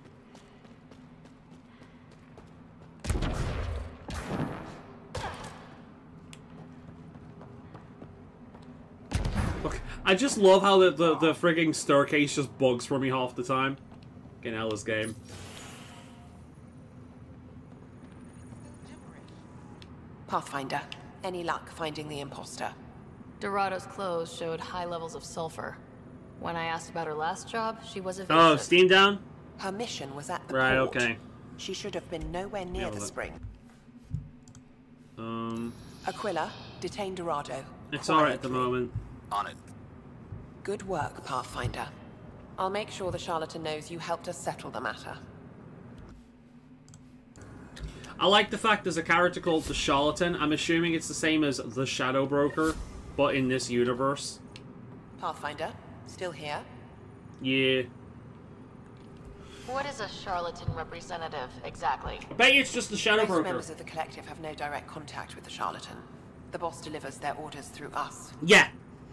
Look, I just love how the frigging staircase just bugs for me half the time. In Ella's game. Pathfinder, any luck finding the imposter? Dorado's clothes showed high levels of sulfur. When I asked about her last job, she was evasive. Oh, steam down? Her mission was at the right, port. okay. She should have been nowhere near the spring. Aquila, detain Dorado. It's alright at the moment. On it. Good work, Pathfinder. I'll make sure the charlatan knows you helped us settle the matter. I like the fact there's a character called the Charlatan. I'm assuming it's the same as the Shadow Broker, but in this universe. Pathfinder, still here? Yeah. What is a charlatan representative, exactly? I bet you it's just the shadow Most broker. members of the collective have no direct contact with the charlatan. The boss delivers their orders through us. Yeah.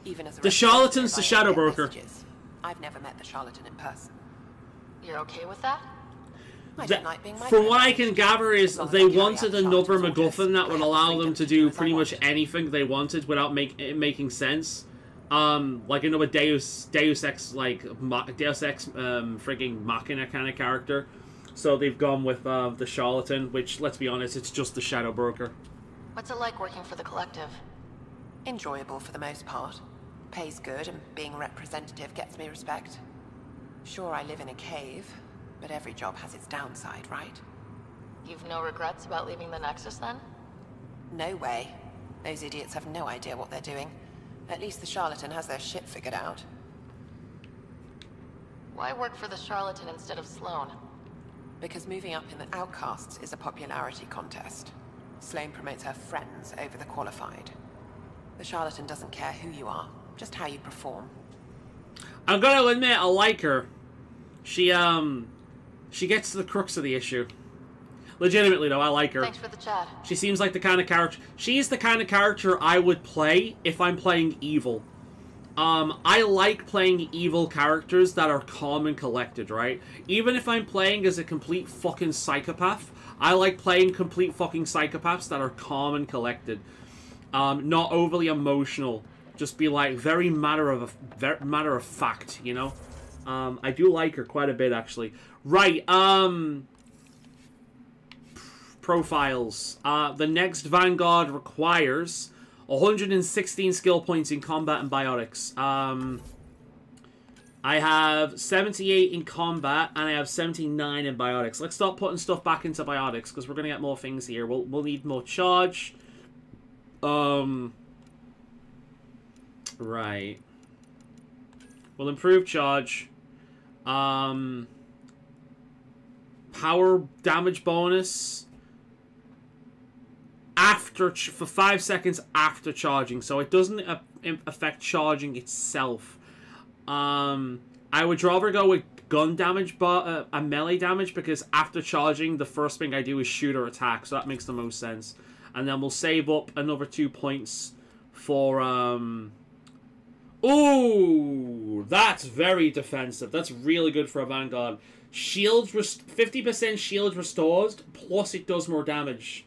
Even as a The charlatan's the shadow broker. messages. I've never met the charlatan in person. You're okay with that? I don't like being From what I can gather is long as they I carry wanted out another Charlatan's orders, MacGuffin that I would have the allow freedom them to to do do as I pretty much wanted. anything they wanted without it making sense. Like another Deus Ex frigging Machina kind of character. So they've gone with the charlatan, which, let's be honest, it's just the shadow broker. What's it like working for the collective? Enjoyable for the most part. Pays good, and being representative gets me respect. Sure, I live in a cave, but every job has its downside, right? You've no regrets about leaving the Nexus, then? No way. Those idiots have no idea what they're doing. At least the charlatan has their shit figured out. Why work for the charlatan instead of Sloane? Because moving up in the outcasts is a popularity contest. Sloane promotes her friends over the qualified. The charlatan doesn't care who you are, just how you perform. I'm gonna admit, I like her. She gets to the crux of the issue. Legitimately, though, I like her. Thanks for the chat. She seems like the kind of character... She's the kind of character I would play if I'm playing evil. I like playing evil characters that are calm and collected, right? Even if I'm playing as a complete fucking psychopath, I like playing complete fucking psychopaths that are calm and collected. Not overly emotional. Just be like very matter of fact, you know? I do like her quite a bit, actually. Right, profiles. The next Vanguard requires 116 skill points in combat and biotics. I have 78 in combat, and I have 79 in biotics. Let's start putting stuff back into biotics, because we're going to get more things here. We'll need more charge. Right. We'll improve charge. Power damage bonus for 5 seconds after charging, so it doesn't affect charging itself. I would rather go with gun damage, but melee damage, because after charging, the first thing I do is shoot or attack, so that makes the most sense. And then we'll save up another 2 points for Ooh, that's very defensive. That's really good for a Vanguard. Shields 50% shield restores, plus it does more damage.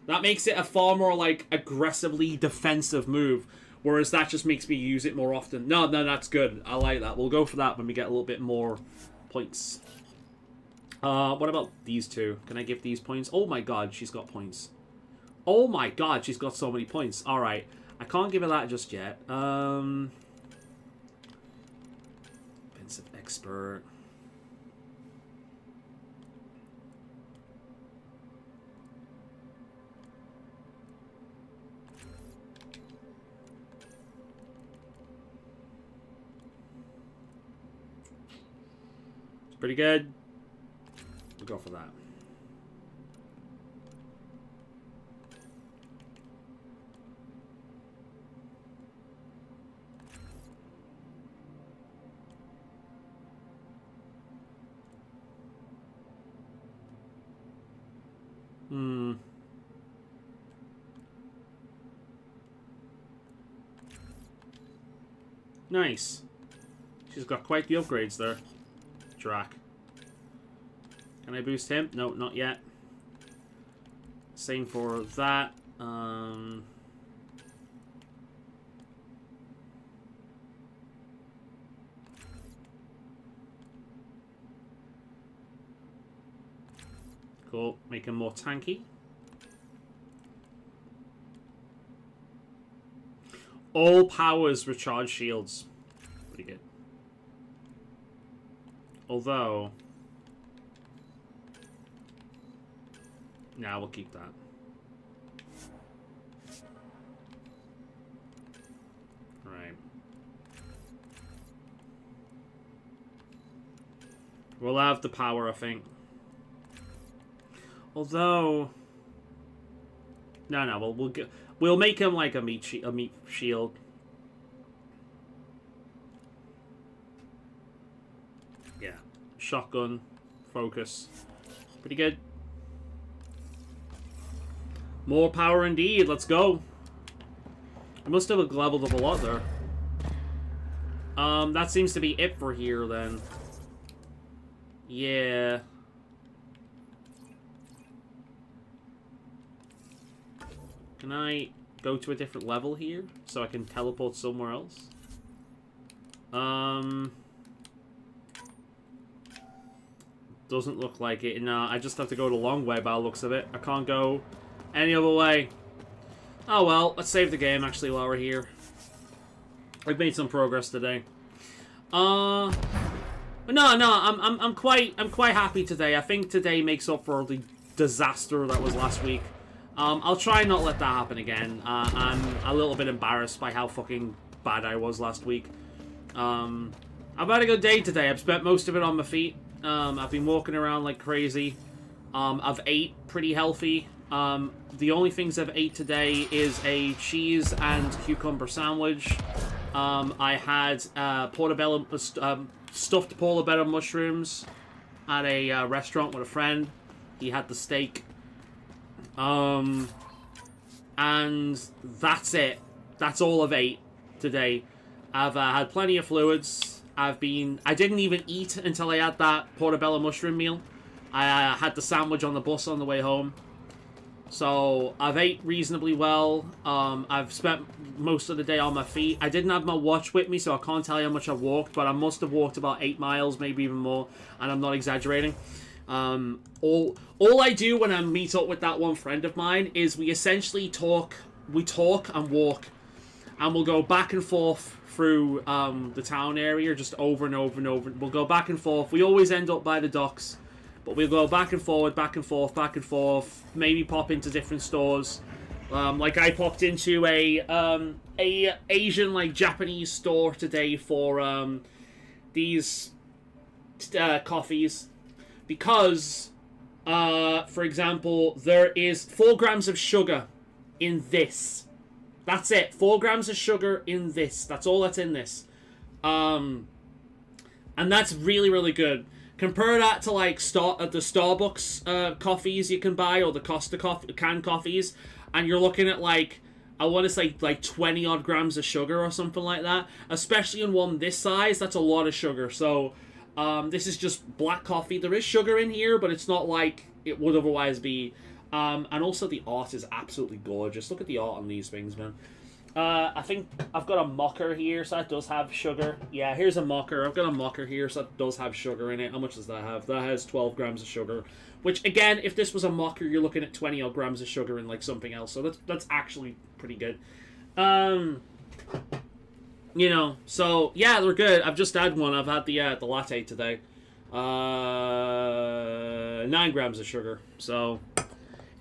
That makes it a far more, like, aggressively defensive move. Whereas that just makes me use it more often. No, that's good. I like that. We'll go for that when we get a little bit more points. What about these two? Can I give these points? Oh my god, she's got points. Oh my god, she's got so many points. Alright. I can't give her that just yet. Offensive expert. Pretty good. We'll go for that. Nice. She's got quite the upgrades there. Drac. Can I boost him? No, not yet. Same for that. Cool. Make him more tanky. All powers recharge shields. Pretty good. Although... nah, we'll keep that. Right. We'll have the power, I think. Although... no, we'll make him like a meat shield. Yeah. Shotgun focus. Pretty good. More power indeed. Let's go. I must have leveled up a lot there. That seems to be it for here then. Yeah. Can I go to a different level here so I can teleport somewhere else? Doesn't look like it. No, I just have to go the long way by the looks of it. I can't go any other way. Oh well, let's save the game actually while we're here. I've made some progress today. But I'm quite happy today. I think today makes up for the disaster that was last week. I'll try not let that happen again. I'm a little bit embarrassed by how fucking bad I was last week. I've had a good day today. I've spent most of it on my feet. I've been walking around like crazy. I've ate pretty healthy. The only things I've ate today is a cheese and cucumber sandwich. I had portobello, stuffed portobello mushrooms at a restaurant with a friend. He had the steak. And that's it. That's all I've ate today. I've had plenty of fluids. I didn't even eat until I had that portobello mushroom meal. I had the sandwich on the bus on the way home. So, I've ate reasonably well. I've spent most of the day on my feet. I didn't have my watch with me, so I can't tell you how much I've walked, but I must have walked about 8 miles, maybe even more, and I'm not exaggerating. All I do when I meet up with that one friend of mine is we essentially talk and walk, and we'll go back and forth through the town area just over and over and over. We'll go back and forth. We always end up by the docks, but we'll go back and forward, back and forth, back and forth. Maybe pop into different stores. Like I popped into a Asian like Japanese store today for these coffees because for example there is 4 grams of sugar in this. That's it. 4 grams of sugar in this. That's all that's in this. And that's really, really good. Compare that to like the Starbucks coffees you can buy, or the Costa canned coffees, and you're looking at like, I want to say like 20 odd grams of sugar or something like that. Especially in one this size, that's a lot of sugar. So this is just black coffee. There is sugar in here, but it's not like it would otherwise be. And also the art is absolutely gorgeous. Look at the art on these things, man. I think I've got a mocker here, so that does have sugar. Yeah, here's a mocker. I've got a mocker here, so that does have sugar in it. How much does that have? That has 12 grams of sugar. Which, again, if this was a mocker, you're looking at 20 odd grams of sugar in, like, something else. So that's actually pretty good. You know, so, yeah, they're good. I've just had one. I've had the latte today. 9 grams of sugar. So...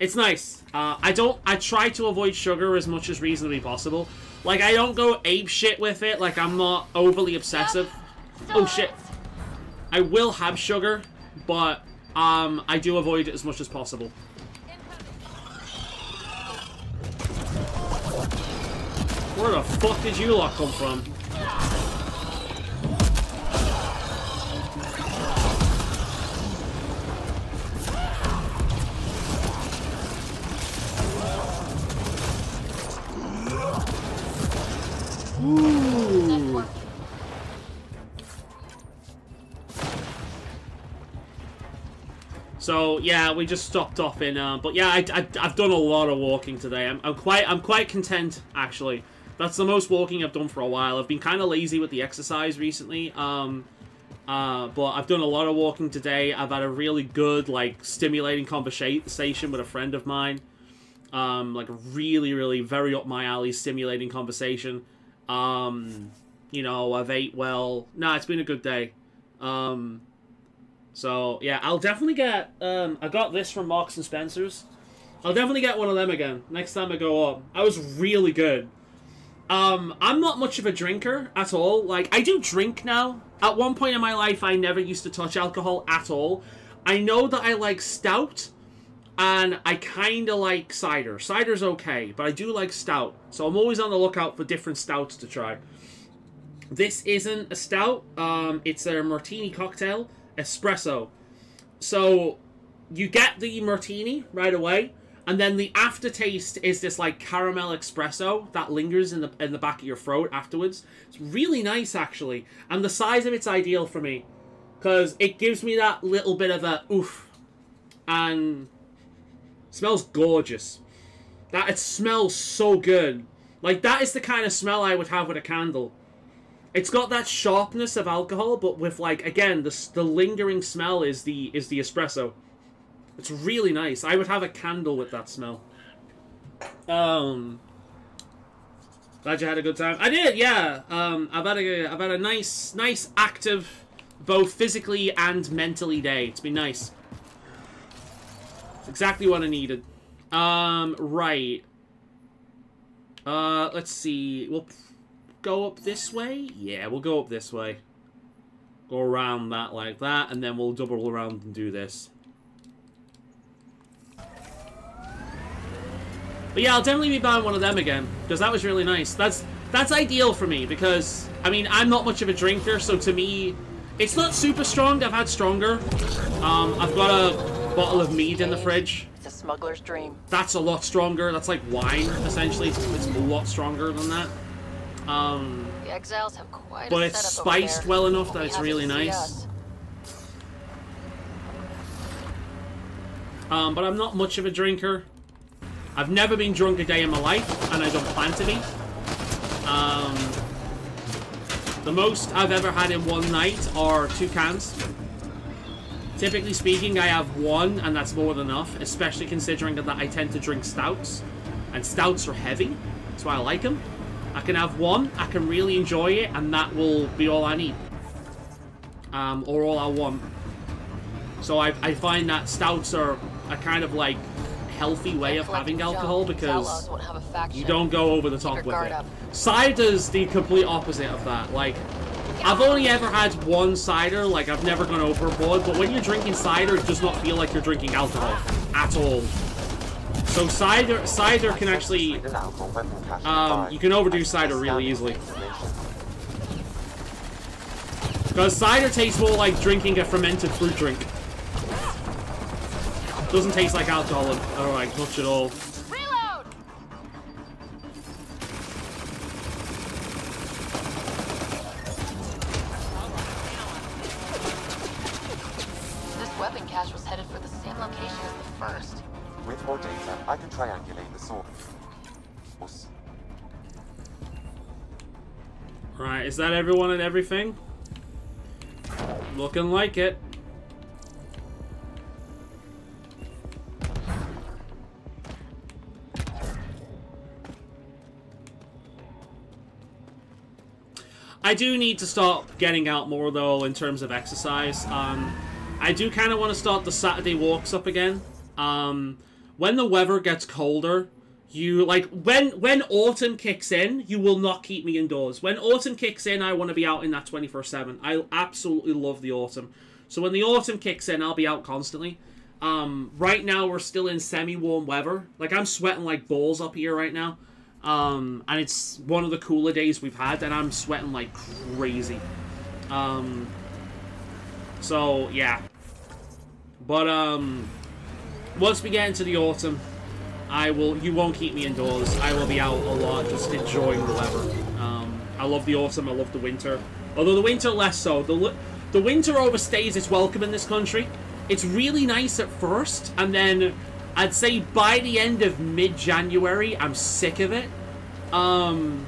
it's nice. I try to avoid sugar as much as reasonably possible. Like, I don't go ape shit with it. Like, I'm not overly obsessive. Oh, shit. I will have sugar, but, I do avoid it as much as possible. Where the fuck did you lot come from? Ooh. So yeah, we just stopped off in. But yeah, I've done a lot of walking today. I'm quite content actually. That's the most walking I've done for a while. I've been kind of lazy with the exercise recently. But I've done a lot of walking today. I've had a really good like stimulating conversation with a friend of mine. Like a really very up my alley stimulating conversation. You know, I've ate well. Nah, it's been a good day. So, yeah, I'll definitely get, I got this from Marks and Spencer's. I'll definitely get one of them again next time I go up. I was really good. I'm not much of a drinker at all. Like, I do drink now. At one point in my life, I never used to touch alcohol at all. I know that I like stout, and I kind of like cider. Cider's okay, but I do like stout. So I'm always on the lookout for different stouts to try. This isn't a stout. It's a martini cocktail. Espresso. So you get the martini right away, and then the aftertaste is this like caramel espresso that lingers in the back of your throat afterwards. It's really nice actually, and the size of it's ideal for me because it gives me that little bit of a oof, and smells gorgeous. That it smells so good. Like that is the kind of smell I would have with a candle. It's got that sharpness of alcohol, but with like again the lingering smell is the espresso. It's really nice. I would have a candle with that smell. Glad you had a good time. I did, yeah. I've had a nice active, both physically and mentally day. It's been nice. It's exactly what I needed. Right. Let's see. We'll go up this way? Yeah, we'll go up this way. Go around that like that, and then we'll double around and do this. But yeah, I'll definitely be buying one of them again, because that was really nice. That's ideal for me, because, I mean, I'm not much of a drinker, so to me, it's not super strong. I've had stronger. I've got a bottle of mead in the fridge. It's a smuggler's dream. That's a lot stronger. That's like wine, essentially. It's a lot stronger than that. The Exiles have quite but a it's setup over spiced there. well enough that We'll be it's happy really to see nice. us. But I'm not much of a drinker. I've never been drunk a day in my life, and I don't plan to be. The most I've ever had in one night are 2 cans. Typically speaking, I have 1, and that's more than enough, especially considering that I tend to drink stouts. And stouts are heavy, that's why I like them. I can have 1, I can really enjoy it, and that will be all I need. Or all I want. So I find that stouts are a kind of like healthy way of having alcohol because you don't go over the top with it. Cider's the complete opposite of that. Like, I've only ever had 1 cider, like I've never gone overboard, but when you're drinking cider, it does not feel like you're drinking alcohol at all. So cider can actually, you can overdo cider really easily. Because cider tastes more like drinking a fermented fruit drink. Doesn't taste like alcohol or like much at all. Reload! This weapon cache was headed for the same location as the first. With more data, I can triangulate the source. Right, is that everyone and everything? Looking like it. I do need to start getting out more though in terms of exercise. I do kind of want to start the Saturday walks up again. When the weather gets colder, you like when autumn kicks in, you will not keep me indoors. When autumn kicks in, I want to be out in that 24/7. I absolutely love the autumn. So when the autumn kicks in, I'll be out constantly. Right now we're still in semi-warm weather. Like I'm sweating like balls up here right now. And it's one of the cooler days we've had, and I'm sweating like crazy. So yeah. But once we get into the autumn, you won't keep me indoors. I will be out a lot, just enjoying the weather. I love the autumn, I love the winter. Although the winter less so. The winter overstays its welcome in this country. It's really nice at first, and then I'd say by the end of mid-January, I'm sick of it. And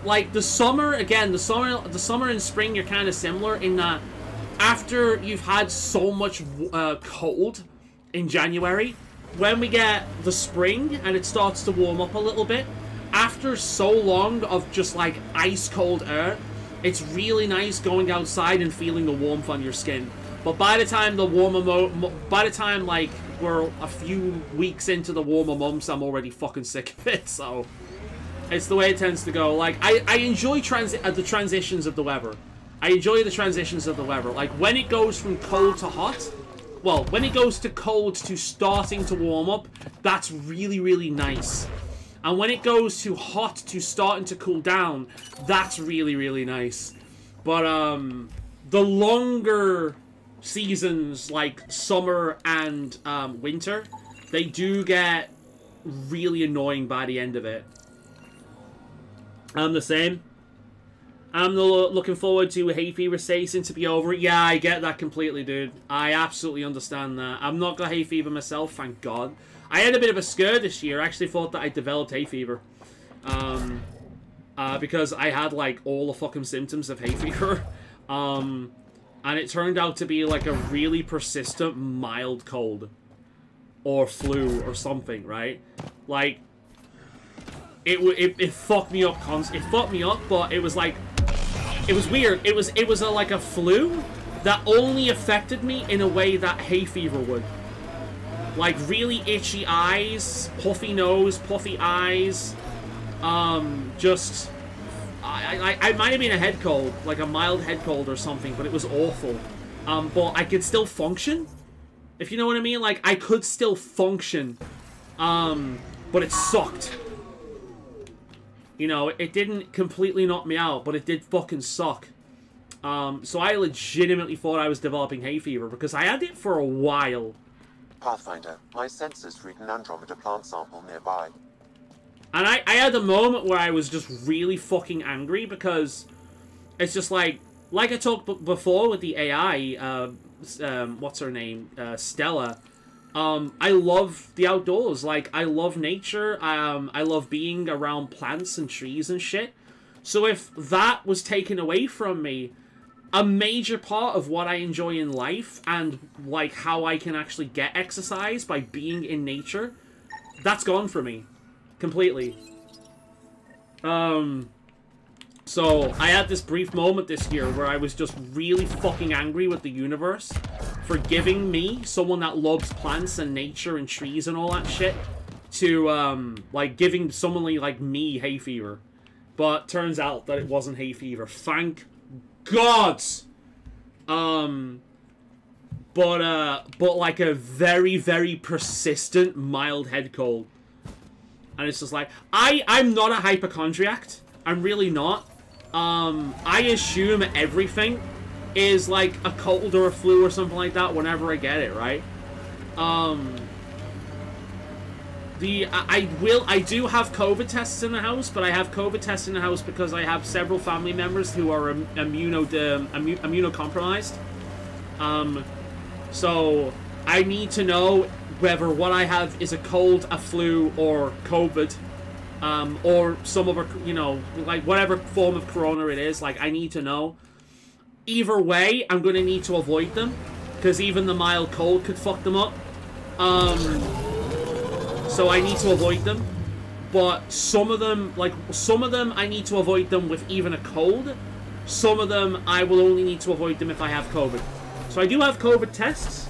like the summer, again, the summer and spring are kind of similar in that after you've had so much cold in January, when we get the spring and it starts to warm up a little bit, after so long of just like ice cold air, it's really nice going outside and feeling the warmth on your skin. But by the time like we're a few weeks into the warmer months, I'm already fucking sick of it. So it's the way it tends to go. Like I enjoy the transitions of the weather. I enjoy the transitions of the weather. Like when it goes from cold to hot. Well, when it goes to cold to starting to warm up, that's really, really nice. And when it goes to hot to starting to cool down, that's really, really nice. But the longer seasons, like summer and winter, they do get really annoying by the end of it. I'm the same. I'm looking forward to hay fever season to be over. Yeah, I get that completely, dude. I absolutely understand that. I've not got hay fever myself, thank God. I had a bit of a scare this year. I actually thought that I developed hay fever. Because I had, like, all the fucking symptoms of hay fever. And it turned out to be, like, a really persistent mild cold. Or flu or something, right? Like, it fucked me up constantly. It fucked me up, but it was like... It was weird. It was like a flu that only affected me in a way that hay fever would. Like, really itchy eyes, puffy nose, puffy eyes. Just... I might have been a head cold, like a mild head cold or something, but it was awful. But I could still function, if you know what I mean. Like, I could still function, but it sucked. You know, it didn't completely knock me out, but it did fucking suck. So I legitimately thought I was developing hay fever, because I had it for a while. Pathfinder, my sensors read an Andromeda plant sample nearby. And I had a moment where I was just really fucking angry, because it's just like I talked before with the AI, what's her name, Stella. I love the outdoors. Like, I love nature. I love being around plants and trees and shit. So if that was taken away from me, a major part of what I enjoy in life and, like, how I can actually get exercise by being in nature, that's gone for me. Completely. So, I had this brief moment this year where I was just really fucking angry with the universe for giving me, someone that loves plants and nature and trees and all that shit, to, like, giving someone like me hay fever. But turns out that it wasn't hay fever. Thank God! But like a very, very persistent mild head cold. And it's just like, I'm not a hypochondriac. I'm really not. I assume everything is like a cold or a flu or something like that whenever I get it, right? I do have COVID tests in the house, but I have COVID tests in the house because I have several family members who are immunocompromised. So I need to know whether what I have is a cold, a flu, or COVID, or some other, you know, like whatever form of corona it is. Like, I need to know. Either way, I'm going to need to avoid them, because even the mild cold could fuck them up. So I need to avoid them. But some of them I need to avoid them with even a cold. Some of them I will only need to avoid them if I have COVID. So I do have COVID tests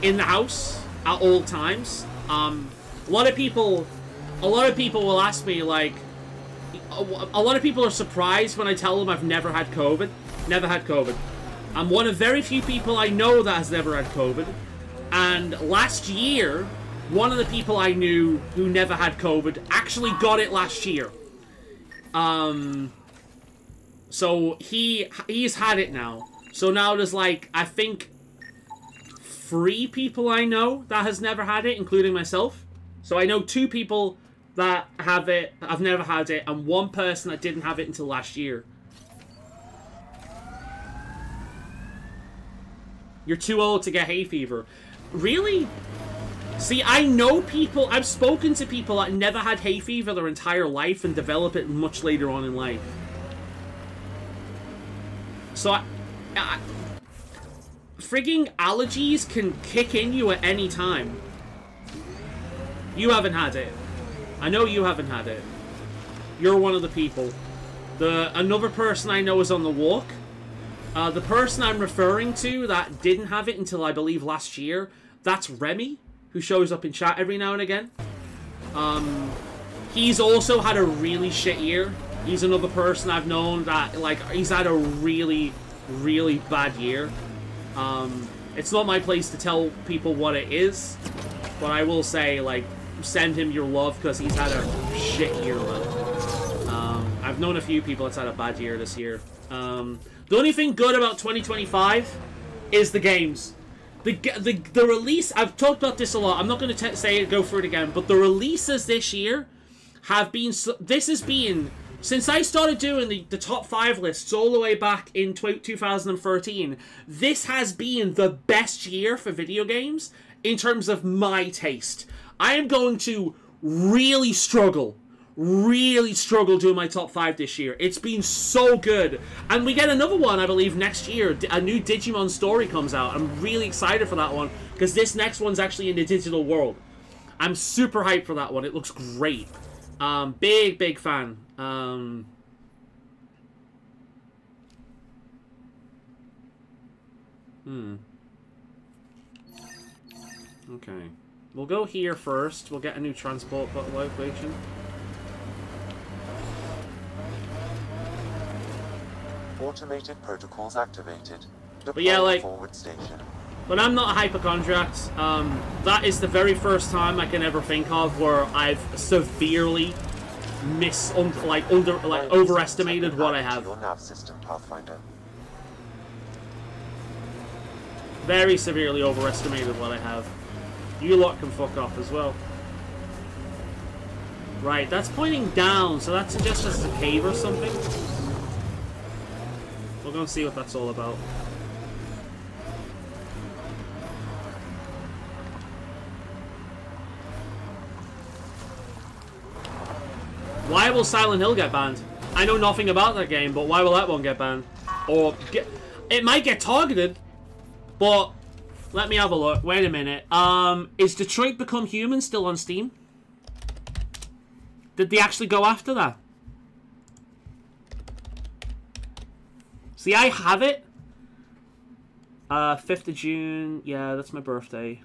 in the house at all times. A lot of people will ask me, like, a lot of people are surprised when I tell them I've never had COVID. Never had COVID. I'm one of very few people I know that has never had COVID. And last year, one of the people I knew who never had COVID actually got it last year. So he's had it now. So now there's, like, I think 3 people I know that has never had it, including myself. So I know 2 people that have it, I've never had it, and 1 person that didn't have it until last year. You're too old to get hay fever. Really? See, I know people, I've spoken to people that never had hay fever their entire life and develop it much later on in life. So, frigging allergies can kick in you at any time. You haven't had it. I know you haven't had it. You're one of the people. Another person I know is on the walk. The person I'm referring to that didn't have it until I believe last year, that's Remy, who shows up in chat every now and again. He's also had a really shit year. He's another person I've known that, like, he's had a really, really bad year. It's not my place to tell people what it is, but I will say, like, send him your love, because he's had a shit year, man. I've known a few people that's had a bad year this year. The only thing good about 2025 is the games. The release, I've talked about this a lot. I'm not going to go through it again, but the releases this year have been... This has been... Since I started doing the top 5 lists all the way back in 2013, this has been the best year for video games in terms of my taste. I am going to really struggle doing my top 5 this year. It's been so good. And we get another one, I believe, next year. A new Digimon story comes out. I'm really excited for that one, because this next one's actually in the digital world. I'm super hyped for that one. It looks great. Big fan. Okay. We'll go here first. We'll get a new transport location. Automated protocols activated. But yeah, like, forward station. But I'm not a hypochondriac. That is the very first time I can ever think of where I've severely overestimated what I have. Your nav system, Pathfinder. Very severely overestimated what I have. You lot can fuck off as well. Right, that's pointing down, so that suggests it's a cave or something. We'll go and see what that's all about. Why will Silent Hill get banned? I know nothing about that game, but why will that one get banned? Or it might get targeted, but let me have a look. Wait a minute. Is Detroit Become Human still on Steam? Did they actually go after that? See, I have it. 5th of June. Yeah, that's my birthday.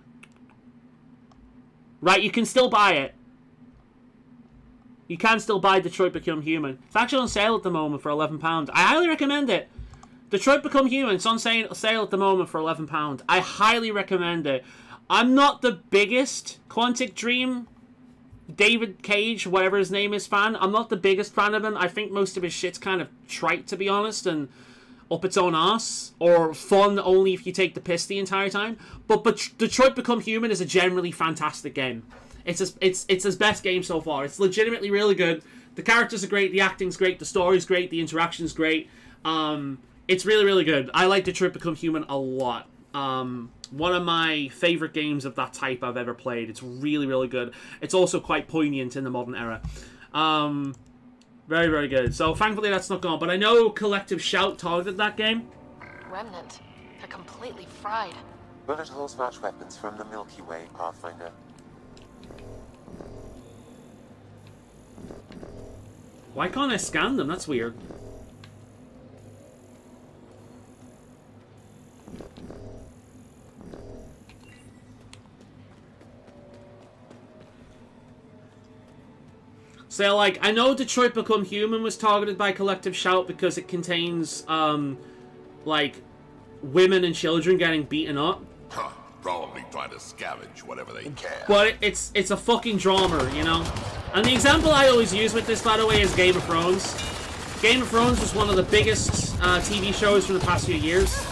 Right, you can still buy it. You can still buy Detroit Become Human. It's actually on sale at the moment for £11. I highly recommend it. Detroit Become Human. It's on sale at the moment for £11. I highly recommend it. I'm not the biggest Quantic Dream, David Cage, whatever his name is, fan. I'm not the biggest fan of him. I think most of his shit's kind of trite, to be honest, and up its own ass, or fun only if you take the piss the entire time. But Detroit Become Human is a generally fantastic game. It's his best game so far. It's legitimately really good. The characters are great, the acting's great, the story's great, the interaction's great. It's really, really good. I like Detroit Become Human a lot. One of my favorite games of that type I've ever played. It's really, really good. It's also quite poignant in the modern era. Very, very good. So thankfully that's not gone. But I know Collective Shout targeted that game. Remnant. They're completely fried. Bullet holes match weapons from the Milky Way, Pathfinder. Why can't I scan them? That's weird. So, like, I know Detroit Become Human was targeted by Collective Shout because it contains, like, women and children getting beaten up. Huh, probably trying to scavenge whatever they can. But it's a fucking drama, you know? And the example I always use with this, by the way, is Game of Thrones. Game of Thrones was one of the biggest TV shows from the past few years.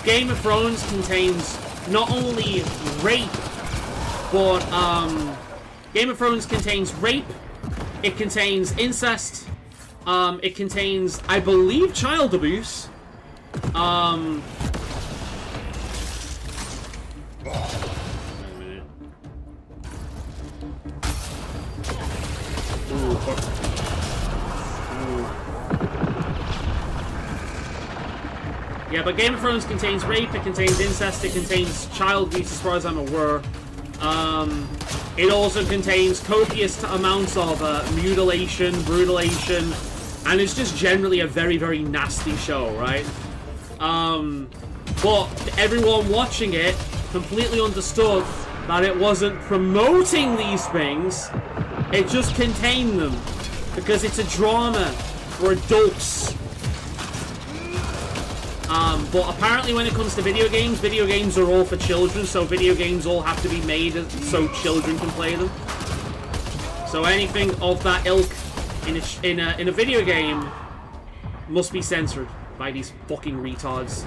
Game of Thrones contains not only rape, but, Game of Thrones contains rape, it contains incest, it contains, I believe, child abuse, yeah, but Game of Thrones contains rape, it contains incest, it contains child abuse as far as I'm aware. It also contains copious amounts of mutilation, brutalation, and it's just generally a very, very nasty show, right? But everyone watching it completely understood that it wasn't promoting these things, it just contained them, because it's a drama for adults. But apparently when it comes to video games are all for children, so video games all have to be made so children can play them. So anything of that ilk in a video game must be censored. by these fucking retards.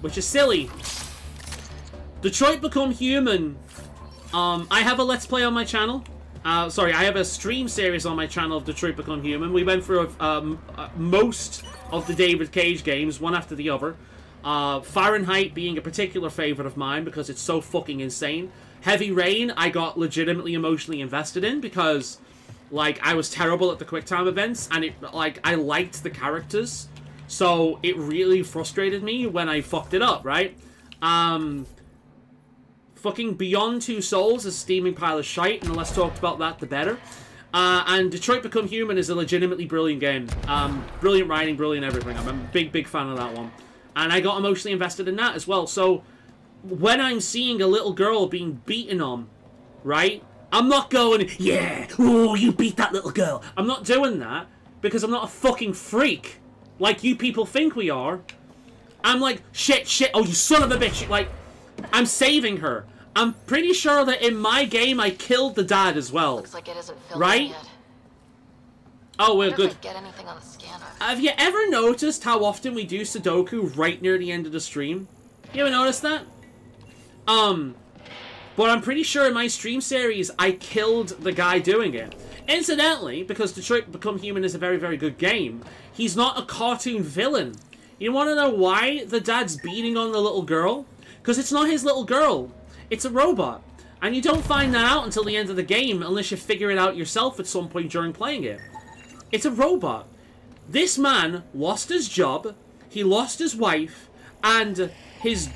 Which is silly. Detroit Become Human. I have a Let's Play on my channel. Sorry, I have a stream series on my channel of Detroit Become Human. We went through most of the David Cage games, one after the other. Fahrenheit being a particular favorite of mine because it's so fucking insane. Heavy Rain, I got legitimately emotionally invested in because, like, I was terrible at the QuickTime events, and I liked the characters. So it really frustrated me when I fucked it up, right? Fucking Beyond Two Souls is a steaming pile of shite, and the less talked about that, the better. And Detroit Become Human is a legitimately brilliant game. Brilliant writing, brilliant everything. I'm a big, big fan of that one. And I got emotionally invested in that as well. So, when I'm seeing a little girl being beaten on, right? I'm not going, yeah, oh, you beat that little girl. I'm not doing that because I'm not a fucking freak like you people think we are. I'm like, shit, oh, you son of a bitch. Like, I'm saving her. I'm pretty sure that in my game I killed the dad as well. Looks like it isn't filled right? in yet. Oh, we're good. If I get anything on the scanner. Have you ever noticed how often we do Sudoku right near the end of the stream? You ever noticed that? But I'm pretty sure in my stream series I killed the guy doing it. Incidentally, because Detroit Become Human is a very, very good game, he's not a cartoon villain. You want to know why the dad's beating on the little girl? Because it's not his little girl. It's a robot. And you don't find that out until the end of the game unless you figure it out yourself at some point during playing it. It's a robot. This man lost his job, he lost his wife, and his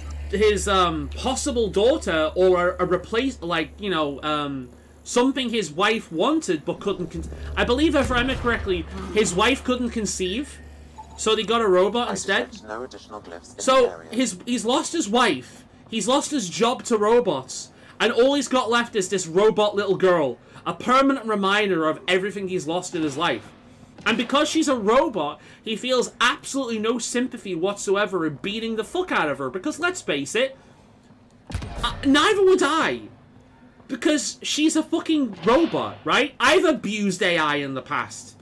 possible daughter, or a replace, like, you know, something his wife wanted but couldn't I believe, if I remember correctly, his wife couldn't conceive, so they got a robot instead. No additional glyphs in So the area. he's lost his wife, he's lost his job to robots, and all he's got left is this robot little girl, a permanent reminder of everything he's lost in his life. And because she's a robot, he feels absolutely no sympathy whatsoever in beating the fuck out of her. Because let's face it, neither would I. Because she's a fucking robot, right? I've abused AI in the past,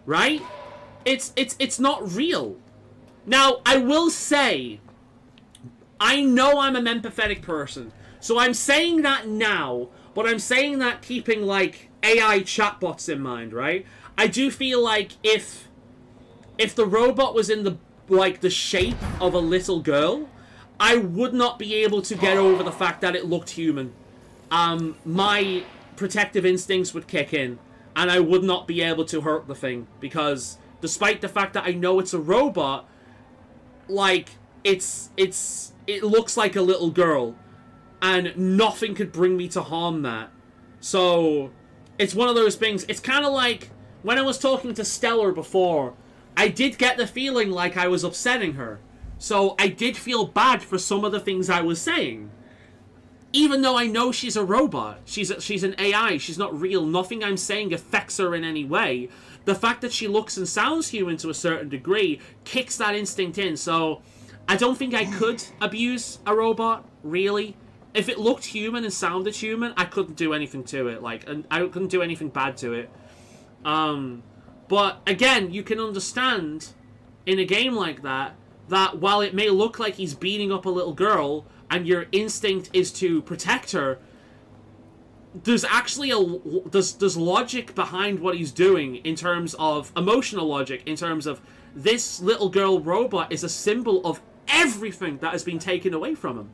right? It's not real. Now, I will say, I know I'm an empathetic person, so I'm saying that now, but I'm saying that keeping, like, AI chatbots in mind, right? I do feel like if the robot was in the shape of a little girl, I would not be able to get over the fact that it looked human. My protective instincts would kick in, and I would not be able to hurt the thing, because despite the fact that I know it's a robot, like, it looks like a little girl, and nothing could bring me to harm that. So, it's one of those things, it's kind of like, when I was talking to Stellar before, I did get the feeling like I was upsetting her. So I did feel bad for some of the things I was saying. Even though I know she's a robot. She's an AI. She's not real. Nothing I'm saying affects her in any way. The fact that she looks and sounds human to a certain degree kicks that instinct in. So I don't think I could abuse a robot, really. If it looked human and sounded human, I couldn't do anything to it. Like, and I couldn't do anything bad to it. But again, you can understand in a game like that while it may look like he's beating up a little girl and your instinct is to protect her, there's actually there's logic behind what he's doing in terms of emotional logic, in terms of this little girl robot is a symbol of everything that has been taken away from him.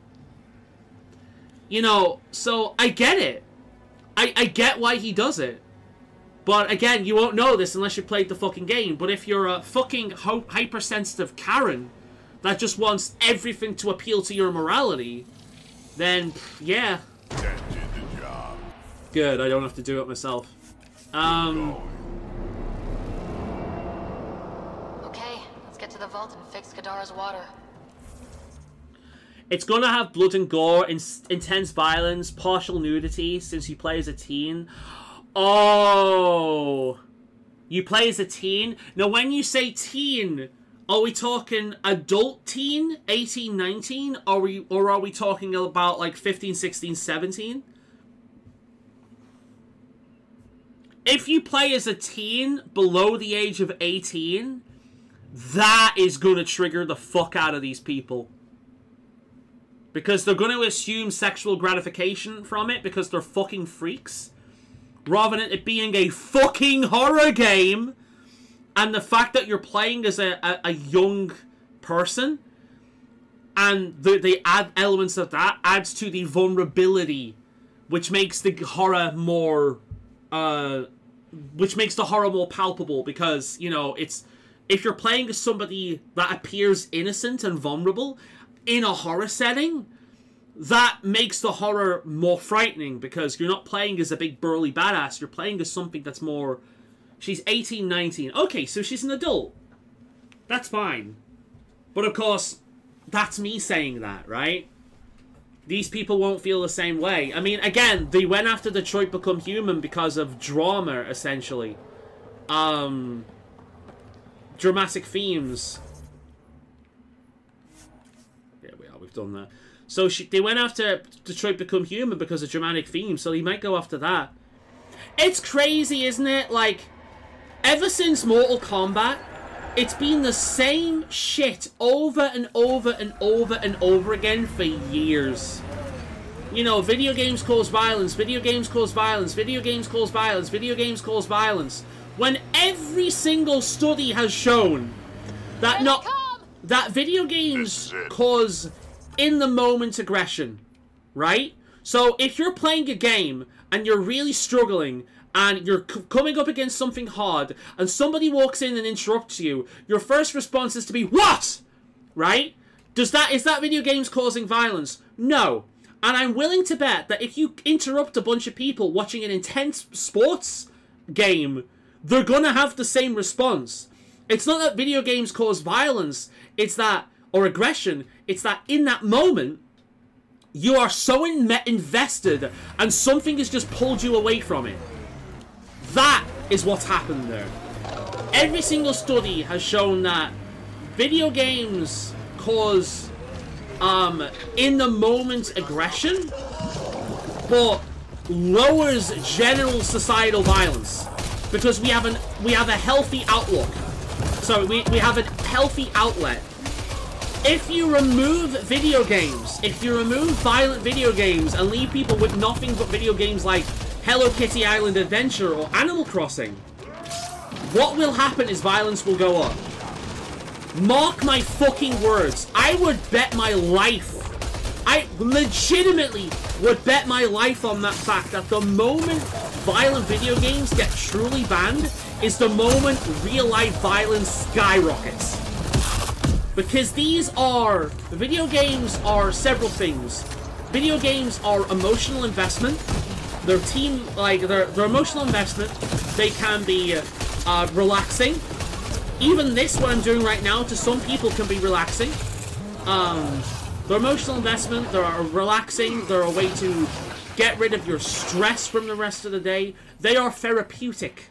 You know, so I get it. I get why he does it. But again, you won't know this unless you played the fucking game. But if you're a fucking hypersensitive Karen that just wants everything to appeal to your morality, then, yeah. That did the job. Good, I don't have to do it myself. Okay, let's get to the vault and fix Kadara's water. It's gonna have blood and gore, intense violence, partial nudity, since you play as a teen. Oh, you play as a teen? Now, when you say teen, are we talking adult teen, 18, 19? Or are we talking about, like, 15, 16, 17? if you play as a teen below the age of 18, that is going to trigger the fuck out of these people. Because they're going to assume sexual gratification from it because they're fucking freaks. Rather than it being a fucking horror game. And the fact that you're playing as a young person. And the add elements of that adds to the vulnerability. Which makes the horror more... which makes the horror more palpable. Because, you know, it's... If you're playing as somebody that appears innocent and vulnerable... in a horror setting, that makes the horror more frightening because you're not playing as a big burly badass, you're playing as something that's more... She's 18, 19. Okay, so she's an adult. That's fine. But of course, that's me saying that, right? These people won't feel the same way. I mean, again, they went after Detroit Become Human because of drama, essentially. Dramatic themes. We've done that. So they went after Detroit Become Human because of dramatic themes, so they might go after that. It's crazy, isn't it? Like, ever since Mortal Kombat, it's been the same shit over and over and over and over again for years. You know, video games cause violence, video games cause violence, video games cause violence, video games cause violence. When every single study has shown that that video games cause in-the-moment aggression, right? So if you're playing a game and you're really struggling and you're coming up against something hard and somebody walks in and interrupts you, your first response is to be, what? Right? Is that video games causing violence? No. And I'm willing to bet that if you interrupt a bunch of people watching an intense sports game, they're gonna have the same response. It's not that video games cause violence, it's that, or aggression, it's that in that moment, you are so invested and something has just pulled you away from it. That is what's happened there. Every single study has shown that video games cause in-the-moment aggression, but lowers general societal violence. Because we have a healthy outlook. So we have a healthy outlet. If you remove video games, if you remove violent video games and leave people with nothing but video games like Hello Kitty Island Adventure or Animal Crossing, what will happen is violence will go up. Mark my fucking words. I would bet my life. I legitimately would bet my life on that fact that the moment violent video games get truly banned is the moment real-life violence skyrockets. Because video games are several things. Video games are emotional investment. They're they're emotional investment. They can be relaxing. Even this, what I'm doing right now, to some people can be relaxing. They're emotional investment. They're relaxing. They're a way to get rid of your stress from the rest of the day. They are therapeutic.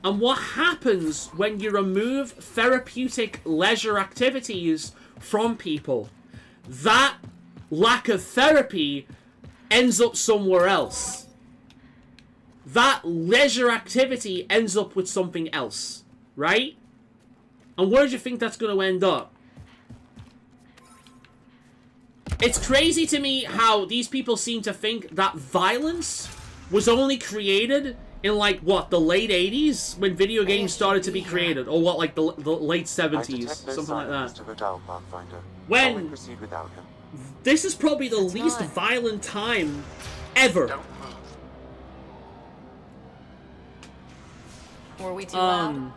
And what happens when you remove therapeutic leisure activities from people? That lack of therapy ends up somewhere else. That leisure activity ends up with something else, right? And where do you think that's going to end up? It's crazy to me how these people seem to think that violence was only created in, like, what, the late 80s? When video games started to be created? Or what, like, the late 70s? Something like that. When... This is probably the least violent time ever. Were we too loud?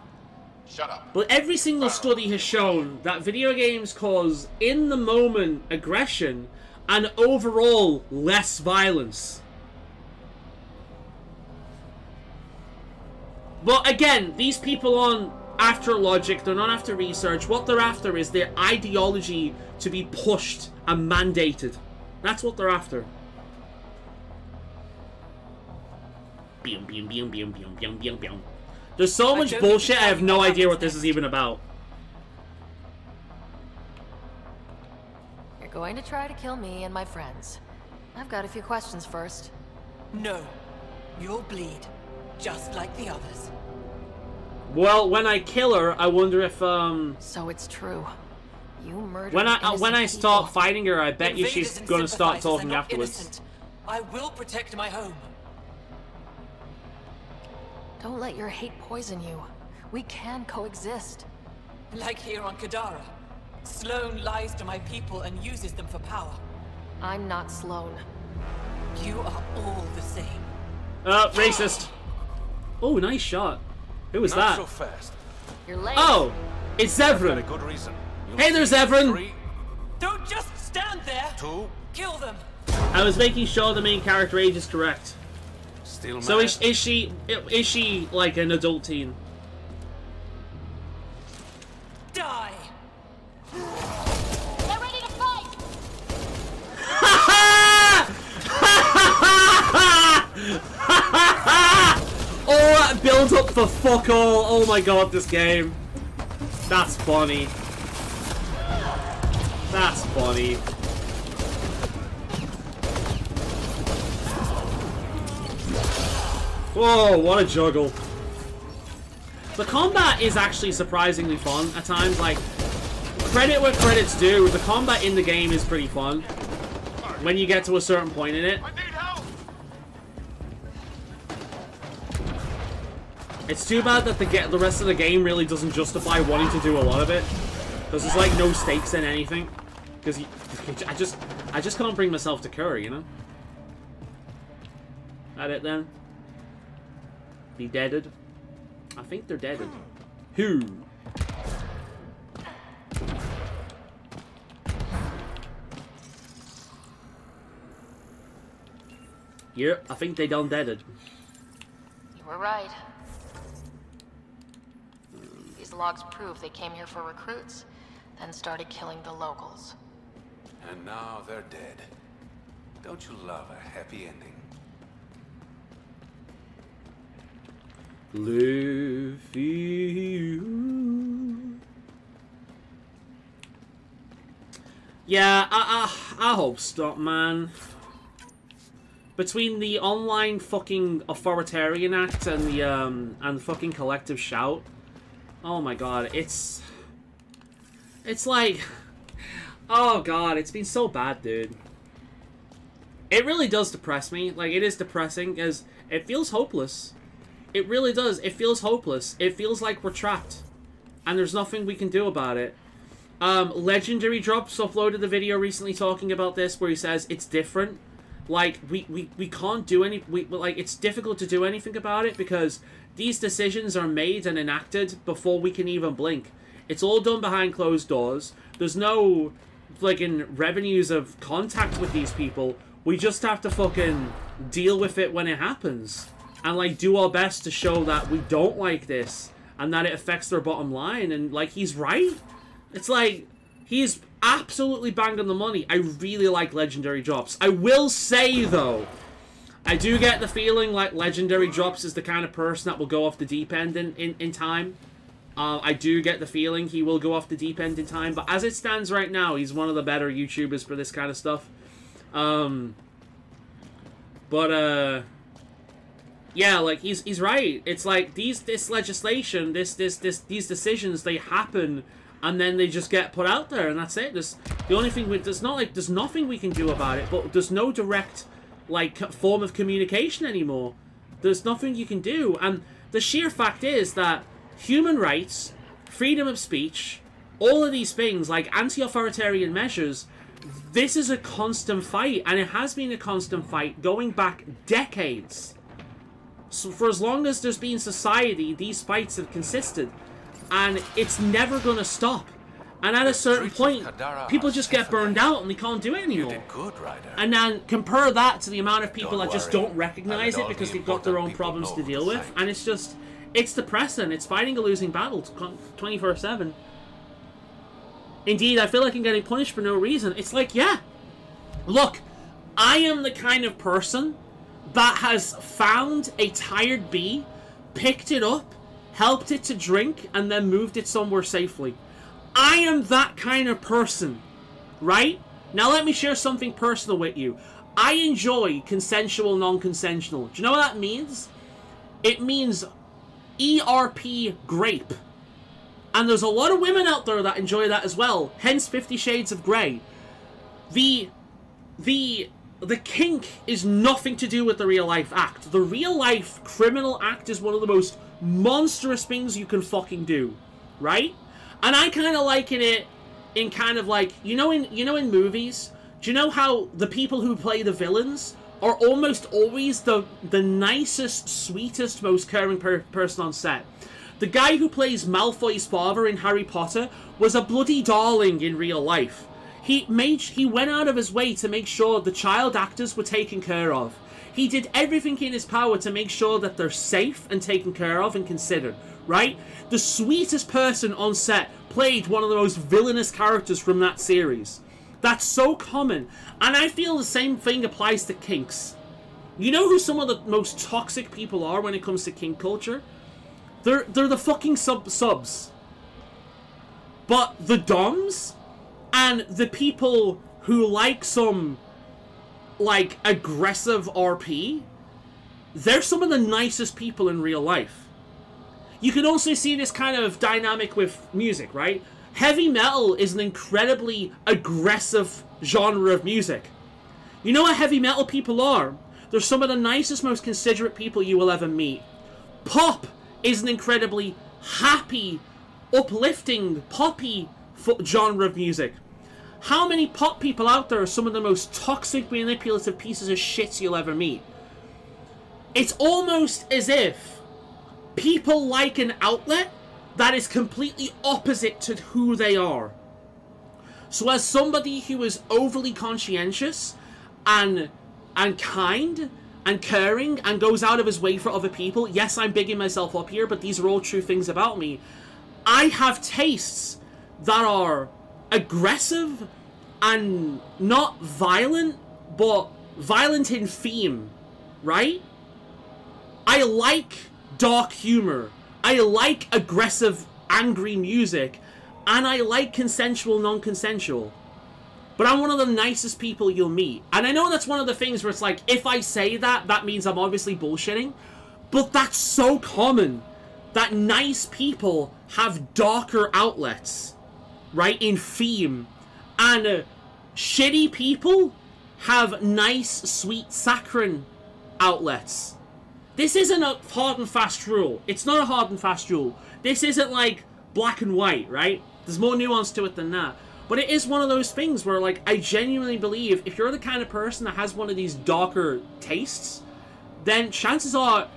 Shut up. But every single study has shown that video games cause in-the-moment aggression and overall less violence. But again, these people aren't after logic, they're not after research. What they're after is their ideology to be pushed and mandated. That's what they're after. There's so much bullshit, I have no idea what this is even about. You're going to try to kill me and my friends. I've got a few questions first. No. You'll bleed. just like the others. Well, when I kill her, I wonder if So it's true. You murdered when I start people. fighting her, I bet you Invaders she's and gonna start sympathizers are talking not afterwards. innocent. I will protect my home. Don't let your hate poison you. We can coexist. Like here on Kadara. Sloane lies to my people and uses them for power. I'm not Sloane. You are all the same. Racist. Oh, nice shot. Who was that? Not so fast. You're late. Oh, it's Got a Zevran. good reason. Hey, there's Zevran. 3, Don't just stand there. 2, Kill them. I was making sure the main character age is correct. still So mad. is she like an adult teen? Die. Get ready to fight. All that build up for fuck all. Oh my god, this game. That's funny. That's funny. Whoa, what a juggle. The combat is actually surprisingly fun at times. Like, credit where credit's due, the combat in the game is pretty fun when you get to a certain point in it. It's too bad that the rest of the game really doesn't justify wanting to do a lot of it, because there's like no stakes in anything. Because I just can't bring myself to curry, you know. That it then? Be deaded? I think they're deaded. Who? Yep, I think they done deaded. You were right. These logs prove they came here for recruits, then started killing the locals. And now they're dead. Don't you love a happy ending? Live you. Yeah, I hope stop, man. Between the online fucking authoritarian act and the fucking collective shout, oh my god, it's like, oh god, it's been so bad, dude. It really does depress me. Like, it is depressing because it feels hopeless. It really does. It feels hopeless. It feels like we're trapped, and there's nothing we can do about it. Legendary Drops uploaded the video recently talking about this, where he says it's different. Like, we can't do any... like, it's difficult to do anything about it because these decisions are made and enacted before we can even blink. It's all done behind closed doors. There's no, like, revenues of contact with these people. We just have to fucking deal with it when it happens. And, like, do our best to show that we don't like this and that it affects their bottom line. And, like, he's right. It's like, he's absolutely banged on the money. I really like Legendary Drops. I will say, though, I do get the feeling like Legendary Drops is the kind of person that will go off the deep end in time. I do get the feeling he will go off the deep end in time. But as it stands right now, he's one of the better YouTubers for this kind of stuff. Yeah, like, he's right. It's like, this legislation, these decisions, they happen, and then they just get put out there, and that's it. There's nothing we can do about it, but there's no direct, like, form of communication anymore. There's nothing you can do, and the sheer fact is that human rights, freedom of speech, all of these things, like anti-authoritarian measures, this is a constant fight, and it has been a constant fight going back decades. So for as long as there's been society, these fights have consisted. And it's never going to stop. And at a certain point, people just get burned out and they can't do it anymore. And then compare that to the amount of people that just don't recognize it because they've got their own problems to deal with. And it's just, it's depressing. It's fighting a losing battle 24/7. Indeed, I feel like I'm getting punished for no reason. It's like, yeah, look, I am the kind of person that has found a tired bee, picked it up, helped it to drink, and then moved it somewhere safely. I am that kind of person, right? Now let me share something personal with you. I enjoy consensual non-consensual. Do you know what that means? It means ERP grape. And there's a lot of women out there that enjoy that as well. Hence 50 Shades of Grey. The kink is nothing to do with the real life act. The real life criminal act is one of the most monstrous things you can fucking do, right? And I kind of liken it in kind of like, you know in movies, do you know how the people who play the villains are almost always the nicest, sweetest, most caring person on set? The guy who plays Malfoy's father in Harry Potter was a bloody darling in real life. He went out of his way to make sure the child actors were taken care of. He did everything in his power to make sure that they're safe and taken care of and considered, right? The sweetest person on set played one of the most villainous characters from that series. That's so common. And I feel the same thing applies to kinks. You know who some of the most toxic people are when it comes to kink culture? They're the fucking subs. But the doms and the people who like some, like, aggressive RP, they're some of the nicest people in real life. You can also see this kind of dynamic with music, right? Heavy metal is an incredibly aggressive genre of music. You know what heavy metal people are? They're some of the nicest, most considerate people you will ever meet. Pop is an incredibly happy, uplifting, poppy genre of music. How many pop people out there are some of the most toxic, manipulative pieces of shit you'll ever meet? It's almost as if people like an outlet that is completely opposite to who they are. So as somebody who is overly conscientious and kind and caring and goes out of his way for other people, yes, I'm bigging myself up here, but these are all true things about me. I have tastes that are aggressive and not violent, but violent in theme, right? I like dark humor. I like aggressive, angry music. And I like consensual, non-consensual. But I'm one of the nicest people you'll meet. And I know that's one of the things where it's like, if I say that, that means I'm obviously bullshitting. But that's so common. That nice people have darker outlets, right, in theme. And shitty people have nice, sweet, saccharine outlets. This isn't a hard and fast rule. It's not a hard and fast rule. This isn't like black and white, right? There's more nuance to it than that. But it is one of those things where, like, I genuinely believe if you're the kind of person that has one of these darker tastes, then chances are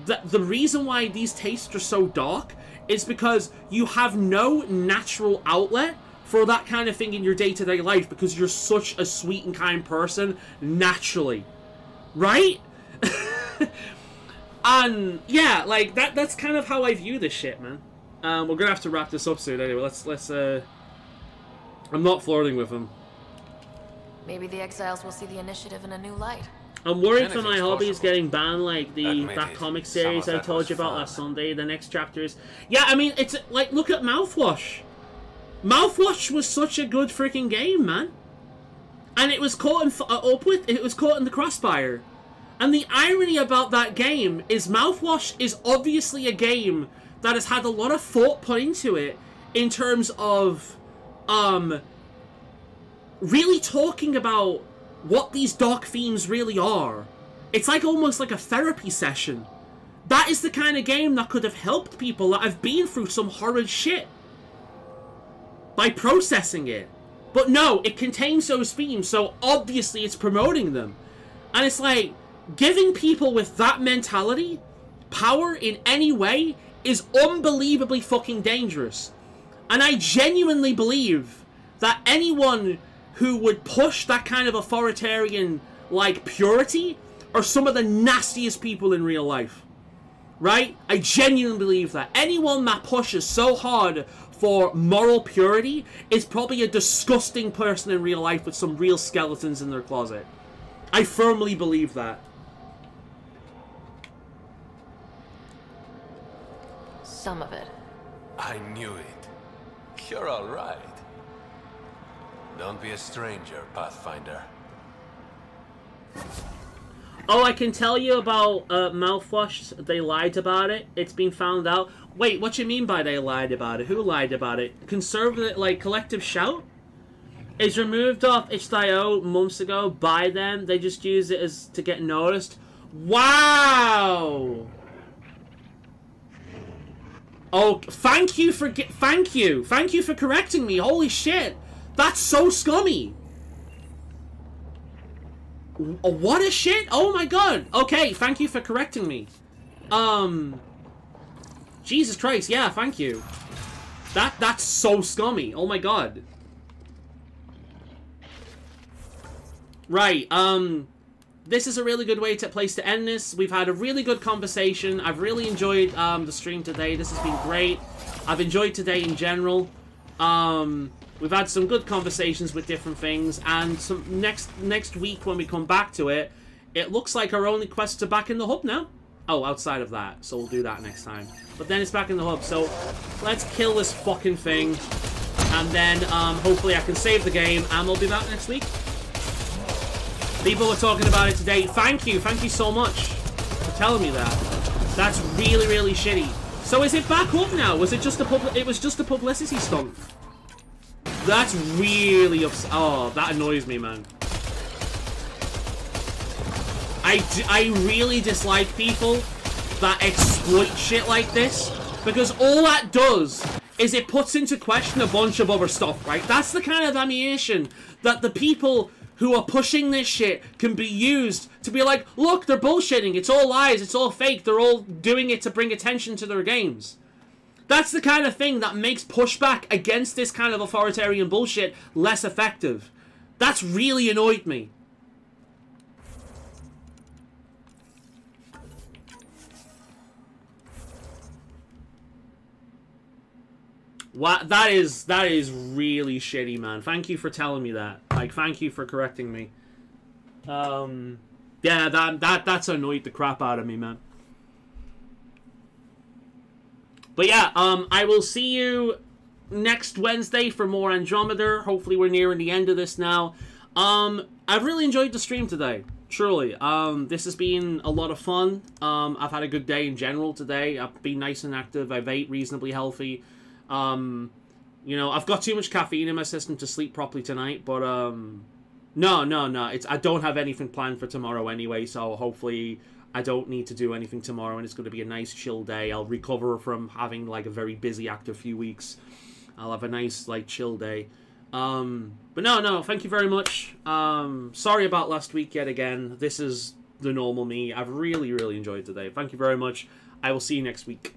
that the reason why these tastes are so dark is because you have no natural outlet for that kind of thing in your day-to-day life because you're such a sweet and kind person naturally. Right? And, yeah, like, that's kind of how I view this shit, man. We're gonna have to wrap this up soon anyway. Let's I'm not flirting with him. Maybe the exiles will see the initiative in a new light. I'm worried for my hobbies getting banned, like that comic series I told you about last Sunday. The next chapter is... Yeah, I mean, it's like, look at Mouthwash. Mouthwash was such a good freaking game, man. And it was caught in, it was caught in the crossfire. And the irony about that game is Mouthwash is obviously a game that has had a lot of thought put into it in terms of really talking about what these dark themes really are. It's like almost like a therapy session. That is the kind of game that could have helped people that have been through some horrid shit by processing it. But no, it contains those themes, so obviously it's promoting them. And it's like, giving people with that mentality power in any way is unbelievably fucking dangerous. And I genuinely believe that anyone who would push that kind of authoritarian, like, purity are some of the nastiest people in real life. Right? I genuinely believe that. Anyone that pushes so hard for moral purity is probably a disgusting person in real life with some real skeletons in their closet. I firmly believe that. Some of it. I knew it. You're all right. Don't be a stranger, Pathfinder. Oh, I can tell you about mouthwash. They lied about it. It's been found out. Wait, what you mean by they lied about it? Who lied about it? Conservative, like, Collective Shout? It's removed off itch.io months ago by them. They just use it as to get noticed. Wow! Oh, thank you for thank you for correcting me. Holy shit, that's so scummy. What a shit! Oh my god. Okay, thank you for correcting me. Jesus Christ, yeah, thank you. That's so scummy. Oh my god. Right, this is a really good place to end this. We've had a really good conversation. I've really enjoyed the stream today. This has been great. I've enjoyed today in general. We've had some good conversations with different things, and some next week when we come back to it, it looks like our only quests are back in the hub now. Oh, outside of that, so we'll do that next time. But then it's back in the hub, so let's kill this fucking thing, and then hopefully I can save the game, and we'll be back next week. People were talking about it today. Thank you so much for telling me that. That's really, really shitty. So is it back up now? Was it just a it was just a publicity stunt? That's really oh, that annoys me, man. I really dislike people that exploit shit like this, because all that does is it puts into question a bunch of other stuff, right? That's the kind of ammunition that the people who are pushing this shit can be used to be like, look, they're bullshitting, it's all lies, it's all fake, they're all doing it to bring attention to their games. That's the kind of thing that makes pushback against this kind of authoritarian bullshit less effective. That's really annoyed me. What? That is really shitty, man. Thank you for telling me that. Like, thank you for correcting me. Yeah, that's annoyed the crap out of me, man. But yeah, I will see you next Wednesday for more Andromeda. Hopefully we're nearing the end of this now. I've really enjoyed the stream today. Truly. This has been a lot of fun. I've had a good day in general today. I've been nice and active. I've ate reasonably healthy. You know, I've got too much caffeine in my system to sleep properly tonight, but, no. I don't have anything planned for tomorrow anyway, so hopefully I don't need to do anything tomorrow, and it's going to be a nice chill day. I'll recover from having, like, a very busy, active few weeks. I'll have a nice, like, chill day. But no, thank you very much. Sorry about last week yet again. This is the normal me. I've really, really enjoyed today. Thank you very much. I will see you next week.